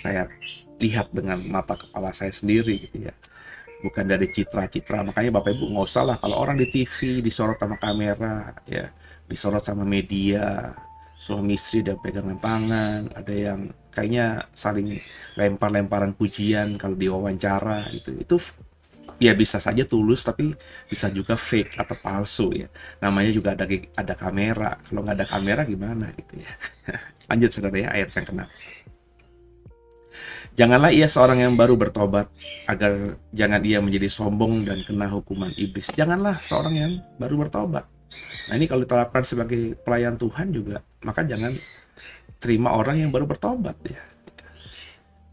[SPEAKER 3] saya lihat dengan mata kepala saya sendiri gitu ya, bukan dari citra-citra. Makanya Bapak Ibu nggak usah lah kalau orang di TV disorot sama kamera ya, disorot sama media, suami istri dan pegangan tangan, ada yang kayaknya saling lempar-lemparan pujian kalau diwawancara gitu. Itu ya bisa saja tulus tapi bisa juga fake atau palsu ya. Namanya juga ada kamera. Kalau nggak ada kamera gimana gitu ya. Lanjut saudara ya, ayat yang ke-6. Janganlah ia seorang yang baru bertobat, agar jangan ia menjadi sombong dan kena hukuman iblis. Janganlah seorang yang baru bertobat. Nah ini kalau diterapkan sebagai pelayan Tuhan juga, maka jangan terima orang yang baru bertobat ya.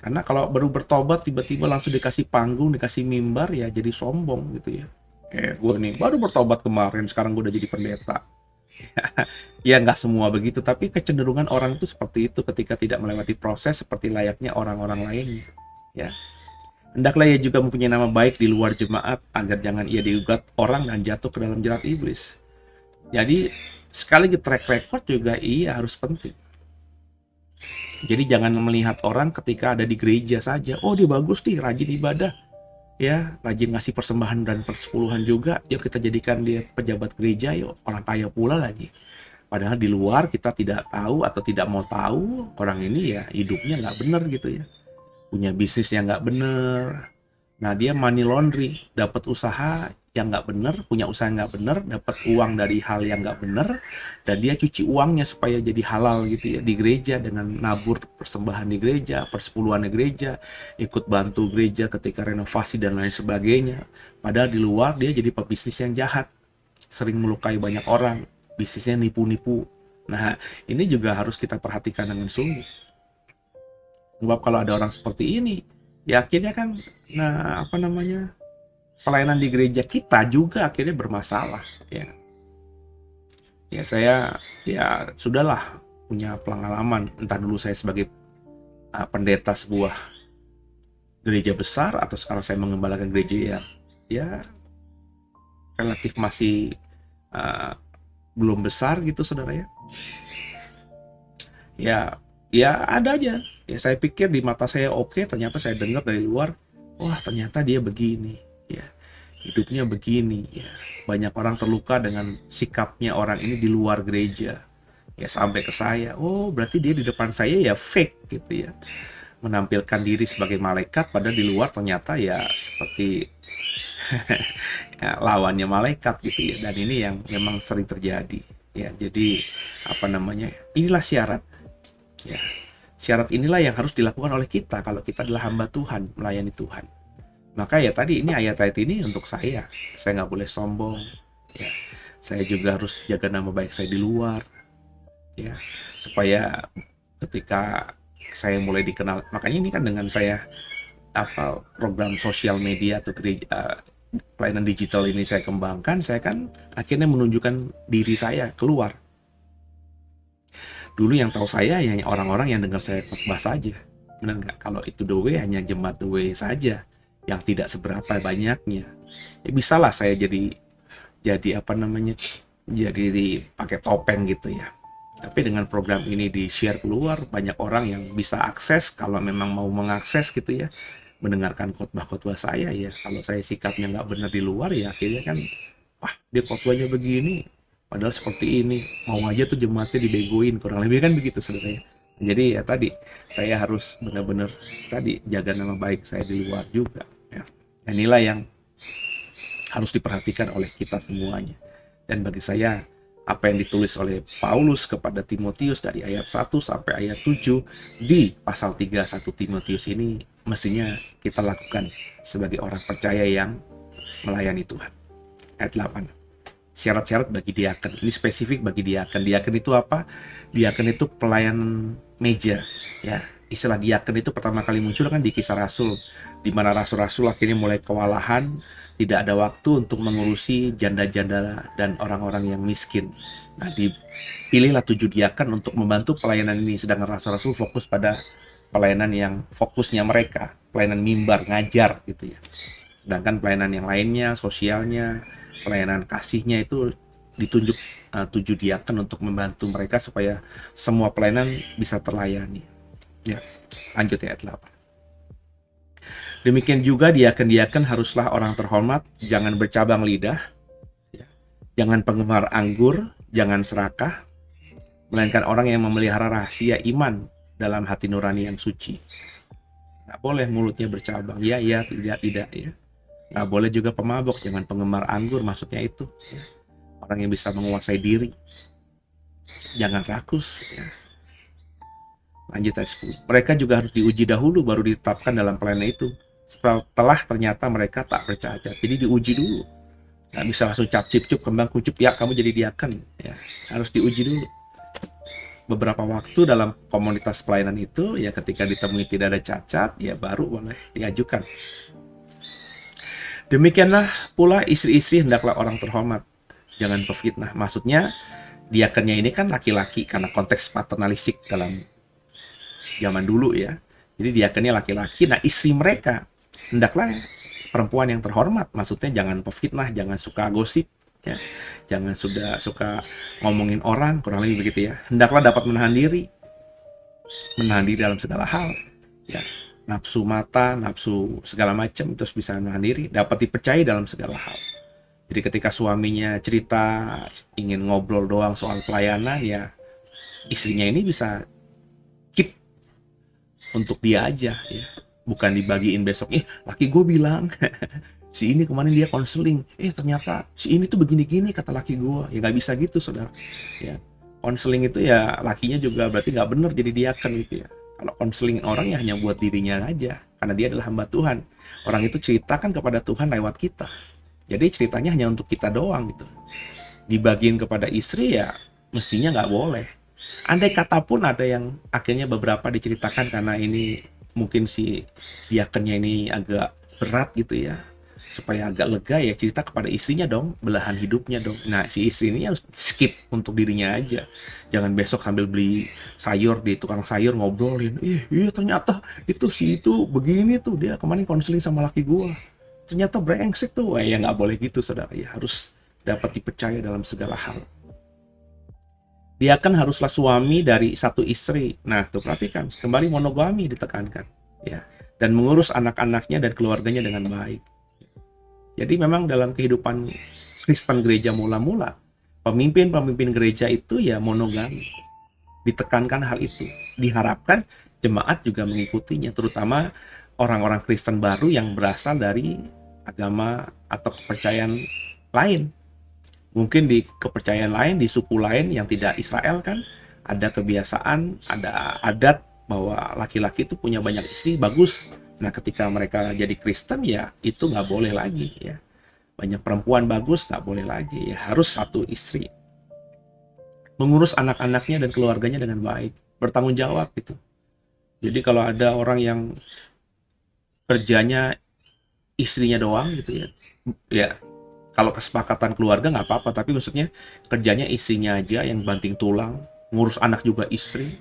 [SPEAKER 3] Karena kalau baru bertobat tiba-tiba langsung dikasih panggung, dikasih mimbar ya jadi sombong gitu ya. Gue nih baru bertobat kemarin, sekarang gue udah jadi pendeta. Ya nggak semua begitu, tapi kecenderungan orang itu seperti itu ketika tidak melewati proses seperti layaknya orang-orang lain ya. Hendaklah ia juga mempunyai nama baik di luar jemaat, agar jangan ia digugat orang dan jatuh ke dalam jerat iblis. Jadi sekali lagi track record juga iya harus penting. Jadi jangan melihat orang ketika ada di gereja saja, oh dia bagus nih, rajin ibadah ya, rajin ngasih persembahan dan persepuluhan juga, yuk kita jadikan dia pejabat gereja, yuk orang kaya pula lagi. Padahal di luar kita tidak tahu atau tidak mau tahu orang ini ya hidupnya nggak benar gitu ya, punya bisnis yang nggak benar. Nah dia money laundry, dapat usaha yang nggak benar, punya usaha yang nggak benar, dapat uang dari hal yang nggak benar, dan dia cuci uangnya supaya jadi halal gitu ya di gereja dengan nabur persembahan di gereja, persepuluhan di gereja, ikut bantu gereja ketika renovasi dan lain sebagainya. Padahal di luar dia jadi pebisnis yang jahat, sering melukai banyak orang, bisnisnya nipu-nipu. Nah ini juga harus kita perhatikan dengan sungguh. Sebab kalau ada orang seperti ini, ya akhirnya kan, pelayanan di gereja kita juga akhirnya bermasalah ya. Ya saya ya sudahlah punya pengalaman, entah dulu saya sebagai pendeta sebuah gereja besar atau sekarang saya mengembalakan gereja ya relatif masih belum besar gitu saudara ya. Ya, ya ada aja. Ya saya pikir di mata saya oke, ternyata saya dengar dari luar, wah ternyata dia begini, ya hidupnya begini, ya banyak orang terluka dengan sikapnya orang ini di luar gereja. Ya sampai ke saya, oh berarti dia di depan saya ya fake gitu ya, menampilkan diri sebagai malaikat, padahal di luar ternyata ya seperti ya, lawannya malaikat gitu ya. Dan ini yang memang sering terjadi. Ya, jadi apa namanya? Inilah syarat. Ya, syarat inilah yang harus dilakukan oleh kita kalau kita adalah hamba Tuhan, melayani Tuhan. Maka ya tadi ini ayat-ayat ini untuk saya. Saya nggak boleh sombong. Ya, saya juga harus jaga nama baik saya di luar. Ya, supaya ketika saya mulai dikenal, makanya ini kan dengan saya apa program sosial media atau pelayanan digital ini saya kembangkan, saya kan akhirnya menunjukkan diri saya keluar. Dulu yang tahu saya hanya orang-orang yang dengar saya khotbah saja. Benar nggak? Kalau itu the way, hanya jemaat the way saja yang tidak seberapa banyaknya. Ya bisalah saya jadi apa namanya? Jadi pakai topeng gitu ya. Tapi dengan program ini di-share keluar, banyak orang yang bisa akses kalau memang mau mengakses gitu ya, mendengarkan khotbah-khotbah saya ya. Kalau saya sikapnya nggak benar di luar ya akhirnya kan, wah dia khotbahnya begini, padahal seperti ini, mau aja tuh jemaatnya dibegoin, kurang lebih kan begitu saudara ya. Jadi ya tadi, saya harus benar-benar tadi jaga nama baik saya di luar juga ya. Inilah yang harus diperhatikan oleh kita semuanya. Dan bagi saya, apa yang ditulis oleh Paulus kepada Timotius dari ayat 1 sampai ayat 7 di pasal 3 1 Timotius ini mestinya kita lakukan sebagai orang percaya yang melayani Tuhan. Ayat 8. Syarat-syarat bagi diaken. Ini spesifik bagi diaken. Diaken itu apa? Diaken itu pelayanan meja, ya. Istilah diaken itu pertama kali muncul kan di Kisah Rasul, di mana rasul-rasul akhirnya mulai kewalahan, tidak ada waktu untuk mengurusi janda-janda dan orang-orang yang miskin. Nah, dipilihlah 7 diaken untuk membantu pelayanan ini, sedangkan rasul-rasul fokus pada pelayanan yang fokusnya mereka, pelayanan mimbar, ngajar gitu ya. Sedangkan pelayanan yang lainnya, sosialnya, pelayanan kasihnya itu ditunjuk 7 diaken untuk membantu mereka supaya semua pelayanan bisa terlayani. Ya, lanjut ya ayat 8. Demikian juga diaken-diaken haruslah orang terhormat, jangan bercabang lidah, ya. Jangan penggemar anggur, jangan serakah, melainkan orang yang memelihara rahasia iman dalam hati nurani yang suci. Nggak boleh mulutnya bercabang, ya, tidak, ya. Nggak boleh juga pemabok, jangan penggemar anggur, maksudnya itu. Ya. Orang yang bisa menguasai diri, jangan rakus, ya. Lanjut ayat 10. Mereka juga harus diuji dahulu baru ditetapkan dalam pelayanan itu. Setelah ternyata mereka tak bercacat, jadi diuji dulu. Nggak bisa langsung cap cip cup kembang kucup ya kamu jadi diaken, ya harus diuji dulu. Beberapa waktu dalam komunitas pelayanan itu ya, ketika ditemui tidak ada cacat ya baru boleh diajukan. Demikianlah pula istri-istri hendaklah orang terhormat, jangan pefitnah. Maksudnya diakennya ini kan laki-laki karena konteks paternalistik dalam zaman dulu ya. Jadi diakennya laki-laki, nah istri mereka hendaklah perempuan yang terhormat. Maksudnya jangan pefitnah, jangan suka gosip, ya. Jangan suka ngomongin orang, kurang lebih begitu ya. Hendaklah dapat menahan diri dalam segala hal, ya. Nafsu mata, nafsu segala macam terus bisa menahan diri, dapat dipercaya dalam segala hal. Jadi ketika suaminya cerita ingin ngobrol doang soal pelayanan ya, istrinya ini bisa keep untuk dia aja ya. Bukan dibagiin besok, laki gue bilang si ini kemarin dia konseling, ternyata si ini tuh begini-gini kata laki gue. Ya nggak bisa gitu saudara ya. Konseling itu ya lakinya juga berarti nggak bener jadi diaken gitu ya. Kalau konseling orang ya hanya buat dirinya aja, karena dia adalah hamba Tuhan. Orang itu ceritakan kepada Tuhan lewat kita, jadi ceritanya hanya untuk kita doang gitu. Dibagiin kepada istri ya mestinya nggak boleh. Andai kata pun ada yang akhirnya beberapa diceritakan karena ini mungkin si diakennya ini agak berat gitu ya, supaya agak lega ya cerita kepada istrinya dong, belahan hidupnya dong. Nah si istri ini harus skip untuk dirinya aja. Jangan besok sambil beli sayur di tukang sayur ngobrolin, iya ternyata itu si itu begini tuh, dia kemarin konseling sama laki gua, ternyata brengsek tuh. Ya nggak boleh gitu saudara ya, harus dapat dipercaya dalam segala hal. Diaken haruslah suami dari satu istri. Nah, tuh perhatikan, kembali monogami ditekankan, ya. Dan mengurus anak-anaknya dan keluarganya dengan baik. Jadi memang dalam kehidupan Kristen gereja mula-mula, pemimpin-pemimpin gereja itu ya monogami. Ditekankan hal itu. Diharapkan jemaat juga mengikutinya, terutama orang-orang Kristen baru yang berasal dari agama atau kepercayaan lain. Mungkin di kepercayaan lain, di suku lain yang tidak Israel kan, ada kebiasaan, ada adat bahwa laki-laki itu punya banyak istri, bagus. Nah, ketika mereka jadi Kristen ya itu nggak boleh lagi ya. Banyak perempuan bagus, nggak boleh lagi ya, harus satu istri. Mengurus anak-anaknya dan keluarganya dengan baik, bertanggung jawab gitu. Jadi kalau ada orang yang kerjanya istrinya doang gitu ya, ya kalau kesepakatan keluarga nggak apa-apa, tapi maksudnya kerjanya istrinya aja yang banting tulang, ngurus anak juga istri,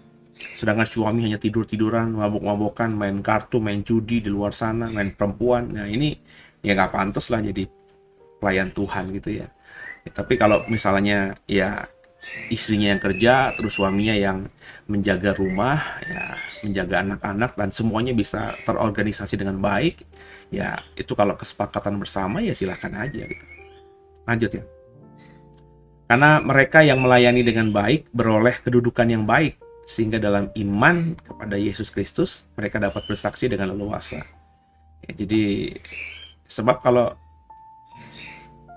[SPEAKER 3] sedangkan suami hanya tidur-tiduran, mabuk-mabukan, main kartu, main judi di luar sana, main perempuan. Nah ini ya nggak pantas lah jadi pelayan Tuhan gitu ya. Tapi kalau misalnya ya istrinya yang kerja, terus suaminya yang menjaga rumah, ya menjaga anak-anak, dan semuanya bisa terorganisasi dengan baik, ya itu kalau kesepakatan bersama ya silakan aja gitu. Lanjut ya. Karena mereka yang melayani dengan baik beroleh kedudukan yang baik, sehingga dalam iman kepada Yesus Kristus mereka dapat bersaksi dengan leluasa. Ya, jadi sebab kalau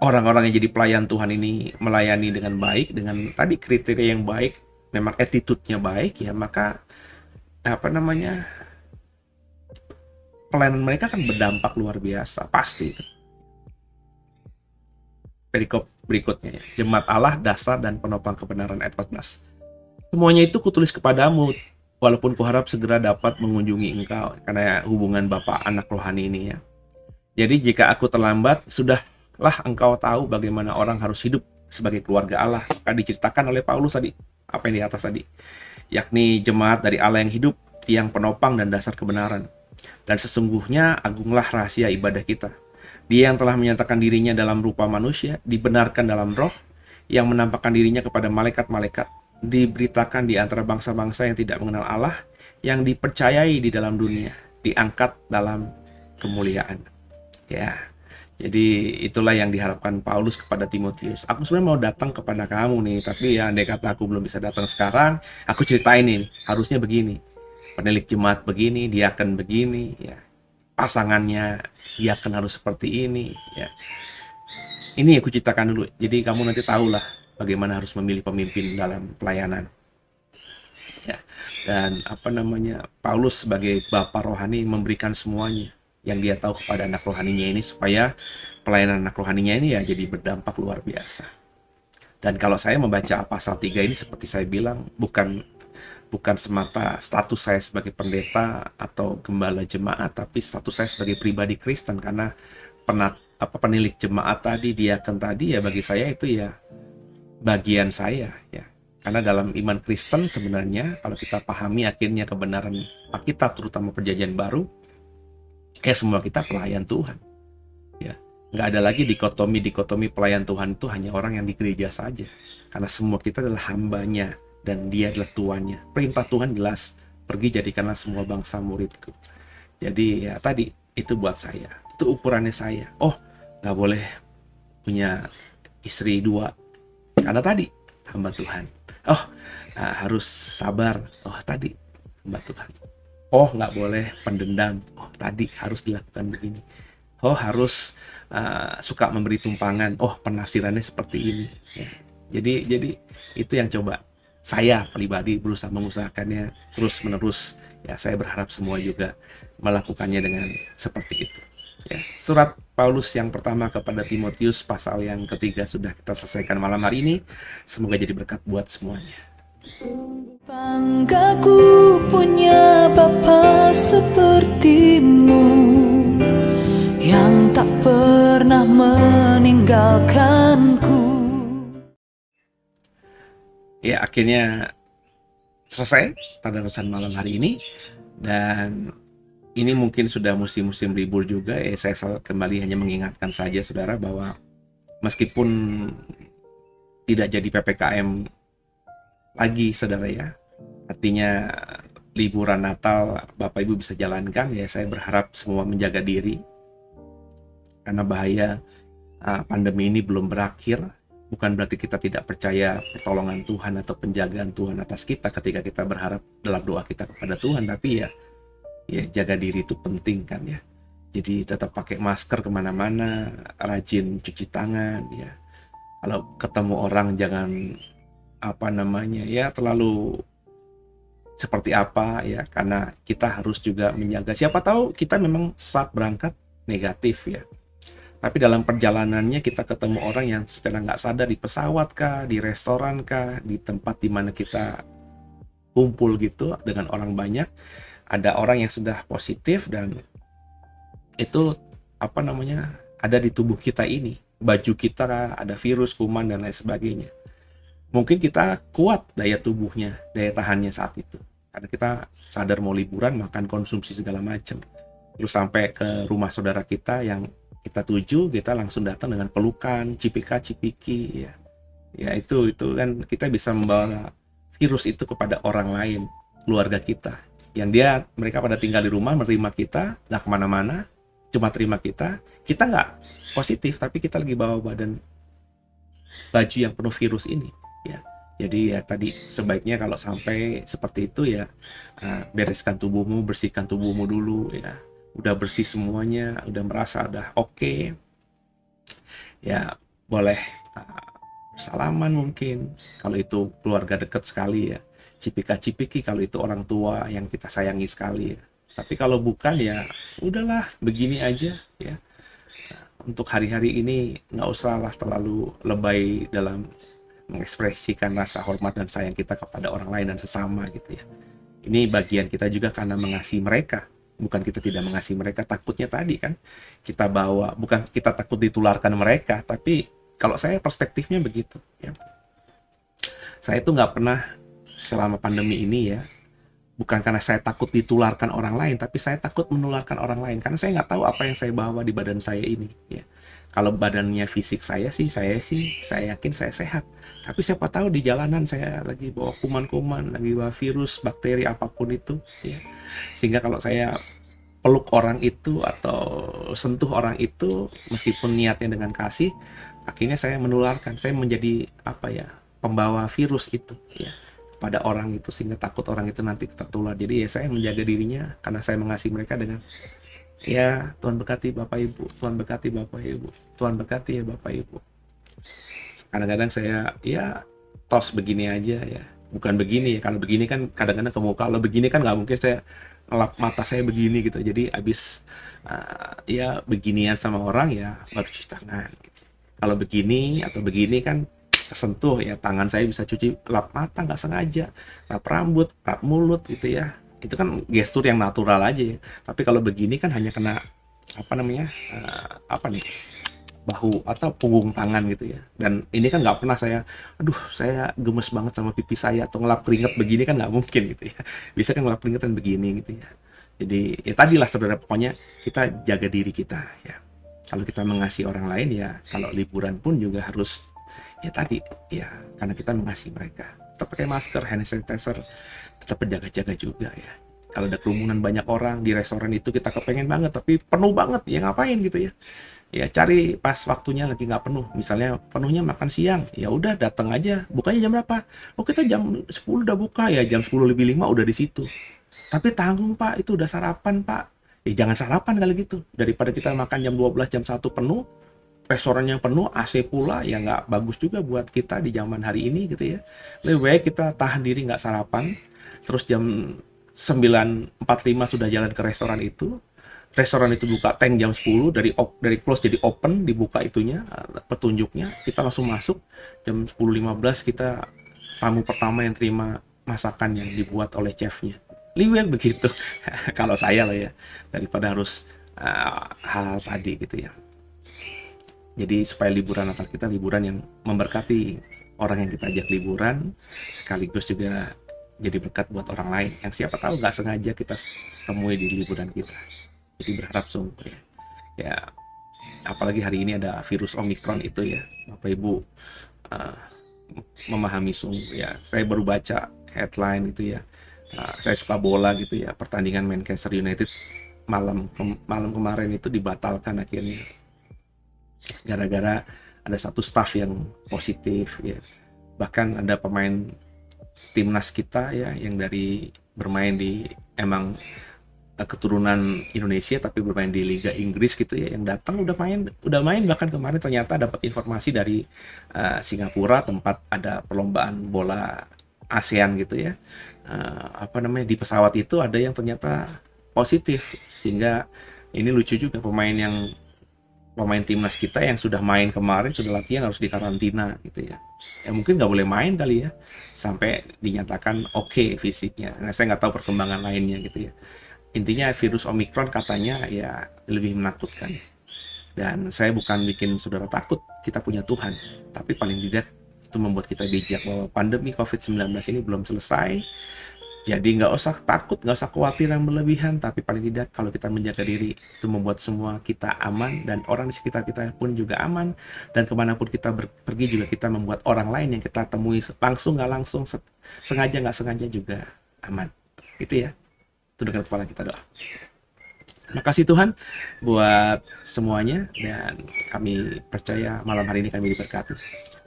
[SPEAKER 3] orang-orang yang jadi pelayan Tuhan ini melayani dengan baik, dengan tadi kriteria yang baik, memang attitude-nya baik ya, maka pelayanan mereka akan berdampak luar biasa, pasti itu. Perikop berikutnya ya. Jemaat Allah, dasar dan penopang kebenaran ayat 14. Semuanya itu kutulis kepadamu, walaupun kuharap segera dapat mengunjungi engkau, karena hubungan Bapa Anak rohani ini ya. Jadi jika aku terlambat, sudahlah engkau tahu bagaimana orang harus hidup sebagai keluarga Allah. Maka diceritakan oleh Paulus tadi, apa yang di atas tadi, yakni jemaat dari Allah yang hidup, tiang penopang dan dasar kebenaran. Dan sesungguhnya agunglah rahasia ibadah kita. Dia yang telah menyatakan dirinya dalam rupa manusia, dibenarkan dalam roh, yang menampakkan dirinya kepada malaikat-malaikat, diberitakan di antara bangsa-bangsa yang tidak mengenal Allah, yang dipercayai di dalam dunia, diangkat dalam kemuliaan. Ya, jadi itulah yang diharapkan Paulus kepada Timotius. Aku sebenarnya mau datang kepada kamu nih, tapi ya andai kata aku belum bisa datang sekarang, aku ceritain nih, harusnya begini. Penilik jemaat begini, diaken begini, ya. Pasangannya diaken harus seperti ini, ya. Ini aku ceritakan dulu. Jadi kamu nanti tahulah bagaimana harus memilih pemimpin dalam pelayanan. Ya. Dan Paulus sebagai bapa rohani memberikan semuanya yang dia tahu kepada anak rohaninya ini, supaya pelayanan anak rohaninya ini ya jadi berdampak luar biasa. Dan kalau saya membaca pasal 3 ini, seperti saya bilang, bukan semata status saya sebagai pendeta atau gembala jemaat, tapi status saya sebagai pribadi Kristen. Karena penilik jemaat tadi, diaken tadi, ya bagi saya itu ya bagian saya ya. Karena dalam iman Kristen sebenarnya kalau kita pahami akhirnya kebenaran Alkitab, terutama Perjanjian Baru, ya semua kita pelayan Tuhan ya. Nggak ada lagi dikotomi pelayan Tuhan itu hanya orang yang di gereja saja, karena semua kita adalah hambanya dan dia adalah tuannya. Perintah Tuhan jelas, pergi jadikanlah semua bangsa muridku. Jadi ya tadi, itu buat saya, itu ukurannya saya. Oh, nggak boleh punya istri 2, karena tadi hamba Tuhan. Oh, harus sabar. Oh, tadi hamba Tuhan. Oh, nggak boleh pendendam. Oh, tadi harus dilakukan begini. Oh, harus suka memberi tumpangan. Oh, penafsirannya seperti ini ya. Jadi itu yang coba saya pribadi berusaha mengusahakannya terus menerus ya. Saya berharap semua juga melakukannya dengan seperti itu ya. Surat Paulus yang pertama kepada Timotius pasal yang ketiga sudah kita selesaikan malam hari ini. Semoga jadi berkat buat semuanya.
[SPEAKER 2] Banggaku punya Bapa sepertimu, yang tak pernah meninggalkanku.
[SPEAKER 3] Ya, akhirnya selesai tadarusan malam hari ini. Dan ini mungkin sudah musim-musim libur juga ya. Saya kembali hanya mengingatkan saja saudara bahwa meskipun tidak jadi PPKM lagi, saudara ya. Artinya liburan Natal Bapak Ibu bisa jalankan ya. Saya berharap semua menjaga diri karena bahaya pandemi ini belum berakhir. Bukan berarti kita tidak percaya pertolongan Tuhan atau penjagaan Tuhan atas kita ketika kita berharap dalam doa kita kepada Tuhan, tapi ya jaga diri itu penting kan ya. Jadi tetap pakai masker kemana-mana, rajin cuci tangan ya. Kalau ketemu orang jangan ya terlalu seperti apa ya, karena kita harus juga menjaga. Siapa tahu kita memang saat berangkat negatif ya, tapi dalam perjalanannya kita ketemu orang yang secara nggak sadar di pesawat kah, di restoran kah, di tempat dimana kita kumpul gitu dengan orang banyak, ada orang yang sudah positif dan itu ada di tubuh kita ini, baju kita ada virus, kuman dan lain sebagainya. Mungkin kita kuat daya tubuhnya, daya tahannya saat itu, karena kita sadar mau liburan, makan, konsumsi segala macam. Terus sampai ke rumah saudara kita yang kita tuju, kita langsung datang dengan pelukan, cipika-cipiki ya itu kan kita bisa membawa virus itu kepada orang lain, keluarga kita, yang mereka pada tinggal di rumah, menerima kita, nggak kemana-mana, cuma terima kita nggak positif, tapi kita lagi bawa badan baju yang penuh virus ini ya. Jadi ya tadi sebaiknya kalau sampai seperti itu ya, bereskan tubuhmu, bersihkan tubuhmu dulu ya. Udah bersih semuanya, udah merasa udah oke, ya boleh salaman mungkin kalau itu keluarga dekat sekali ya, cipika-cipiki kalau itu orang tua yang kita sayangi sekali ya. Tapi kalau bukan ya udahlah, begini aja ya. Untuk hari-hari ini nggak usah lah terlalu lebay dalam mengekspresikan rasa hormat dan sayang kita kepada orang lain dan sesama gitu ya. Ini bagian kita juga karena mengasihi mereka. Bukan kita tidak mengasihi mereka, takutnya tadi kan kita bawa, bukan kita takut ditularkan mereka, tapi kalau saya perspektifnya begitu ya. Saya tuh nggak pernah selama pandemi ini ya, bukan karena saya takut ditularkan orang lain, tapi saya takut menularkan orang lain karena saya nggak tahu apa yang saya bawa di badan saya ini ya. Kalau badannya fisik saya yakin saya sehat, tapi siapa tahu di jalanan saya lagi bawa kuman-kuman, lagi bawa virus, bakteri apapun itu ya. Sehingga kalau saya peluk orang itu atau sentuh orang itu, meskipun niatnya dengan kasih, akhirnya saya menularkan, saya menjadi pembawa virus itu ya pada orang itu, sehingga takut orang itu nanti tertular. Jadi ya saya menjaga dirinya karena saya mengasihi mereka dengan ya Tuhan berkati Bapak Ibu, Tuhan berkati Bapak Ibu, Tuhan berkati ya Bapak Ibu. Kadang-kadang saya ya tos begini aja ya, bukan begini ya, kalau begini kan kadang-kadang ke muka, kalau begini kan nggak mungkin saya ngelap mata saya begini gitu, jadi abis ya beginian sama orang ya baru cuci tangan gitu. Kalau begini atau begini kan kesentuh ya, tangan saya bisa cuci, lap mata nggak sengaja, lap rambut, lap mulut gitu ya, itu kan gestur yang natural aja ya. Tapi kalau begini kan hanya kena bahu atau punggung tangan gitu ya. Dan ini kan nggak pernah saya gemes banget sama pipi saya atau ngelap keringet begini, kan nggak mungkin gitu ya. Bisa kan ngelap keringetan begini gitu ya. Jadi ya tadilah saudara, pokoknya kita jaga diri kita ya. Kalau kita mengasihi orang lain ya, kalau liburan pun juga harus ya tadi ya, karena kita mengasihi mereka. Tetap pakai masker, hand sanitizer, tetap berjaga-jaga juga ya. Kalau ada kerumunan banyak orang di restoran itu kita kepengen banget tapi penuh banget ya, ngapain gitu ya. Ya cari pas waktunya lagi nggak penuh, misalnya penuhnya makan siang, ya udah datang aja. Bukanya jam berapa? Oh kita jam 10 udah buka ya, jam 10 lebih 5 udah di situ. Tapi tanggung Pak, itu udah sarapan Pak. Ya jangan sarapan kali gitu, daripada kita makan jam 12 jam 1 penuh, restoran yang penuh, AC pula, ya nggak bagus juga buat kita di zaman hari ini gitu ya. Lebih baik kita tahan diri nggak sarapan, terus jam 9.45 sudah jalan ke restoran itu. Restoran itu buka tank jam 10, dari close jadi open, dibuka itunya, petunjuknya, kita langsung masuk. Jam 10.15 kita tamu pertama yang terima masakan yang dibuat oleh chefnya. Lebih begitu kalau saya lah ya, daripada harus hal tadi gitu ya. Jadi supaya liburan Natal kita liburan yang memberkati orang yang kita ajak liburan, sekaligus juga jadi berkat buat orang lain yang siapa tahu nggak sengaja kita temui di liburan kita. Jadi berharap sungguh ya apalagi hari ini ada virus Omicron itu ya, Bapak Ibu memahami sungguh ya. Saya baru baca headline gitu ya. Saya suka bola gitu ya. Pertandingan Manchester United malam kemarin itu dibatalkan akhirnya gara-gara ada satu staff yang positif ya. Bahkan ada pemain timnas kita ya yang dari bermain di emang keturunan Indonesia tapi bermain di Liga Inggris gitu ya, yang datang udah main bahkan kemarin ternyata dapat informasi dari Singapura, tempat ada perlombaan bola ASEAN gitu ya. Di pesawat itu ada yang ternyata positif, sehingga ini lucu juga, pemain timnas kita yang sudah main kemarin, sudah latihan, harus dikarantina gitu ya. Ya mungkin nggak boleh main kali ya sampai dinyatakan oke fisiknya. Nah, saya nggak tahu perkembangan lainnya gitu ya. Intinya virus Omicron katanya ya lebih menakutkan. Dan saya bukan bikin saudara takut, kita punya Tuhan. Tapi paling tidak itu membuat kita bijak bahwa pandemi COVID-19 ini belum selesai. Jadi nggak usah takut, nggak usah khawatir yang berlebihan. Tapi paling tidak kalau kita menjaga diri, itu membuat semua kita aman. Dan orang di sekitar kita pun juga aman. Dan kemanapun kita pergi juga kita membuat orang lain yang kita temui langsung nggak langsung, sengaja nggak sengaja juga aman. Gitu ya. Tundukkan kepala kita, doa. Makasih Tuhan buat semuanya, dan kami percaya malam hari ini kami diberkati.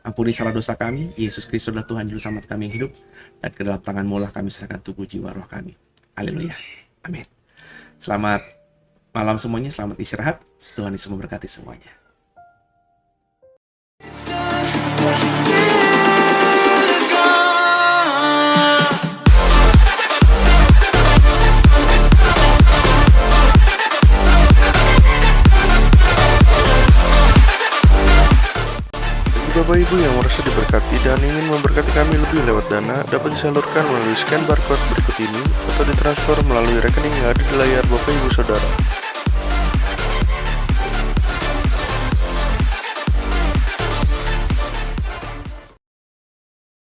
[SPEAKER 3] Ampuni salah dosa kami, Yesus Kristus adalah Tuhan Juru Selamat kami yang hidup, dan ke dalam tangan-Mu lah kami serahkan tubuh, jiwa, roh kami. Haleluya. Amin. Selamat malam semuanya, selamat istirahat. Tuhan Yesus memberkati semuanya.
[SPEAKER 4] Bapak Ibu yang merasa diberkati dan ingin memberkati kami lebih lewat dana, dapat disalurkan melalui scan barcode berikut ini atau ditransfer melalui rekening yang ada di layar Bapak Ibu Saudara.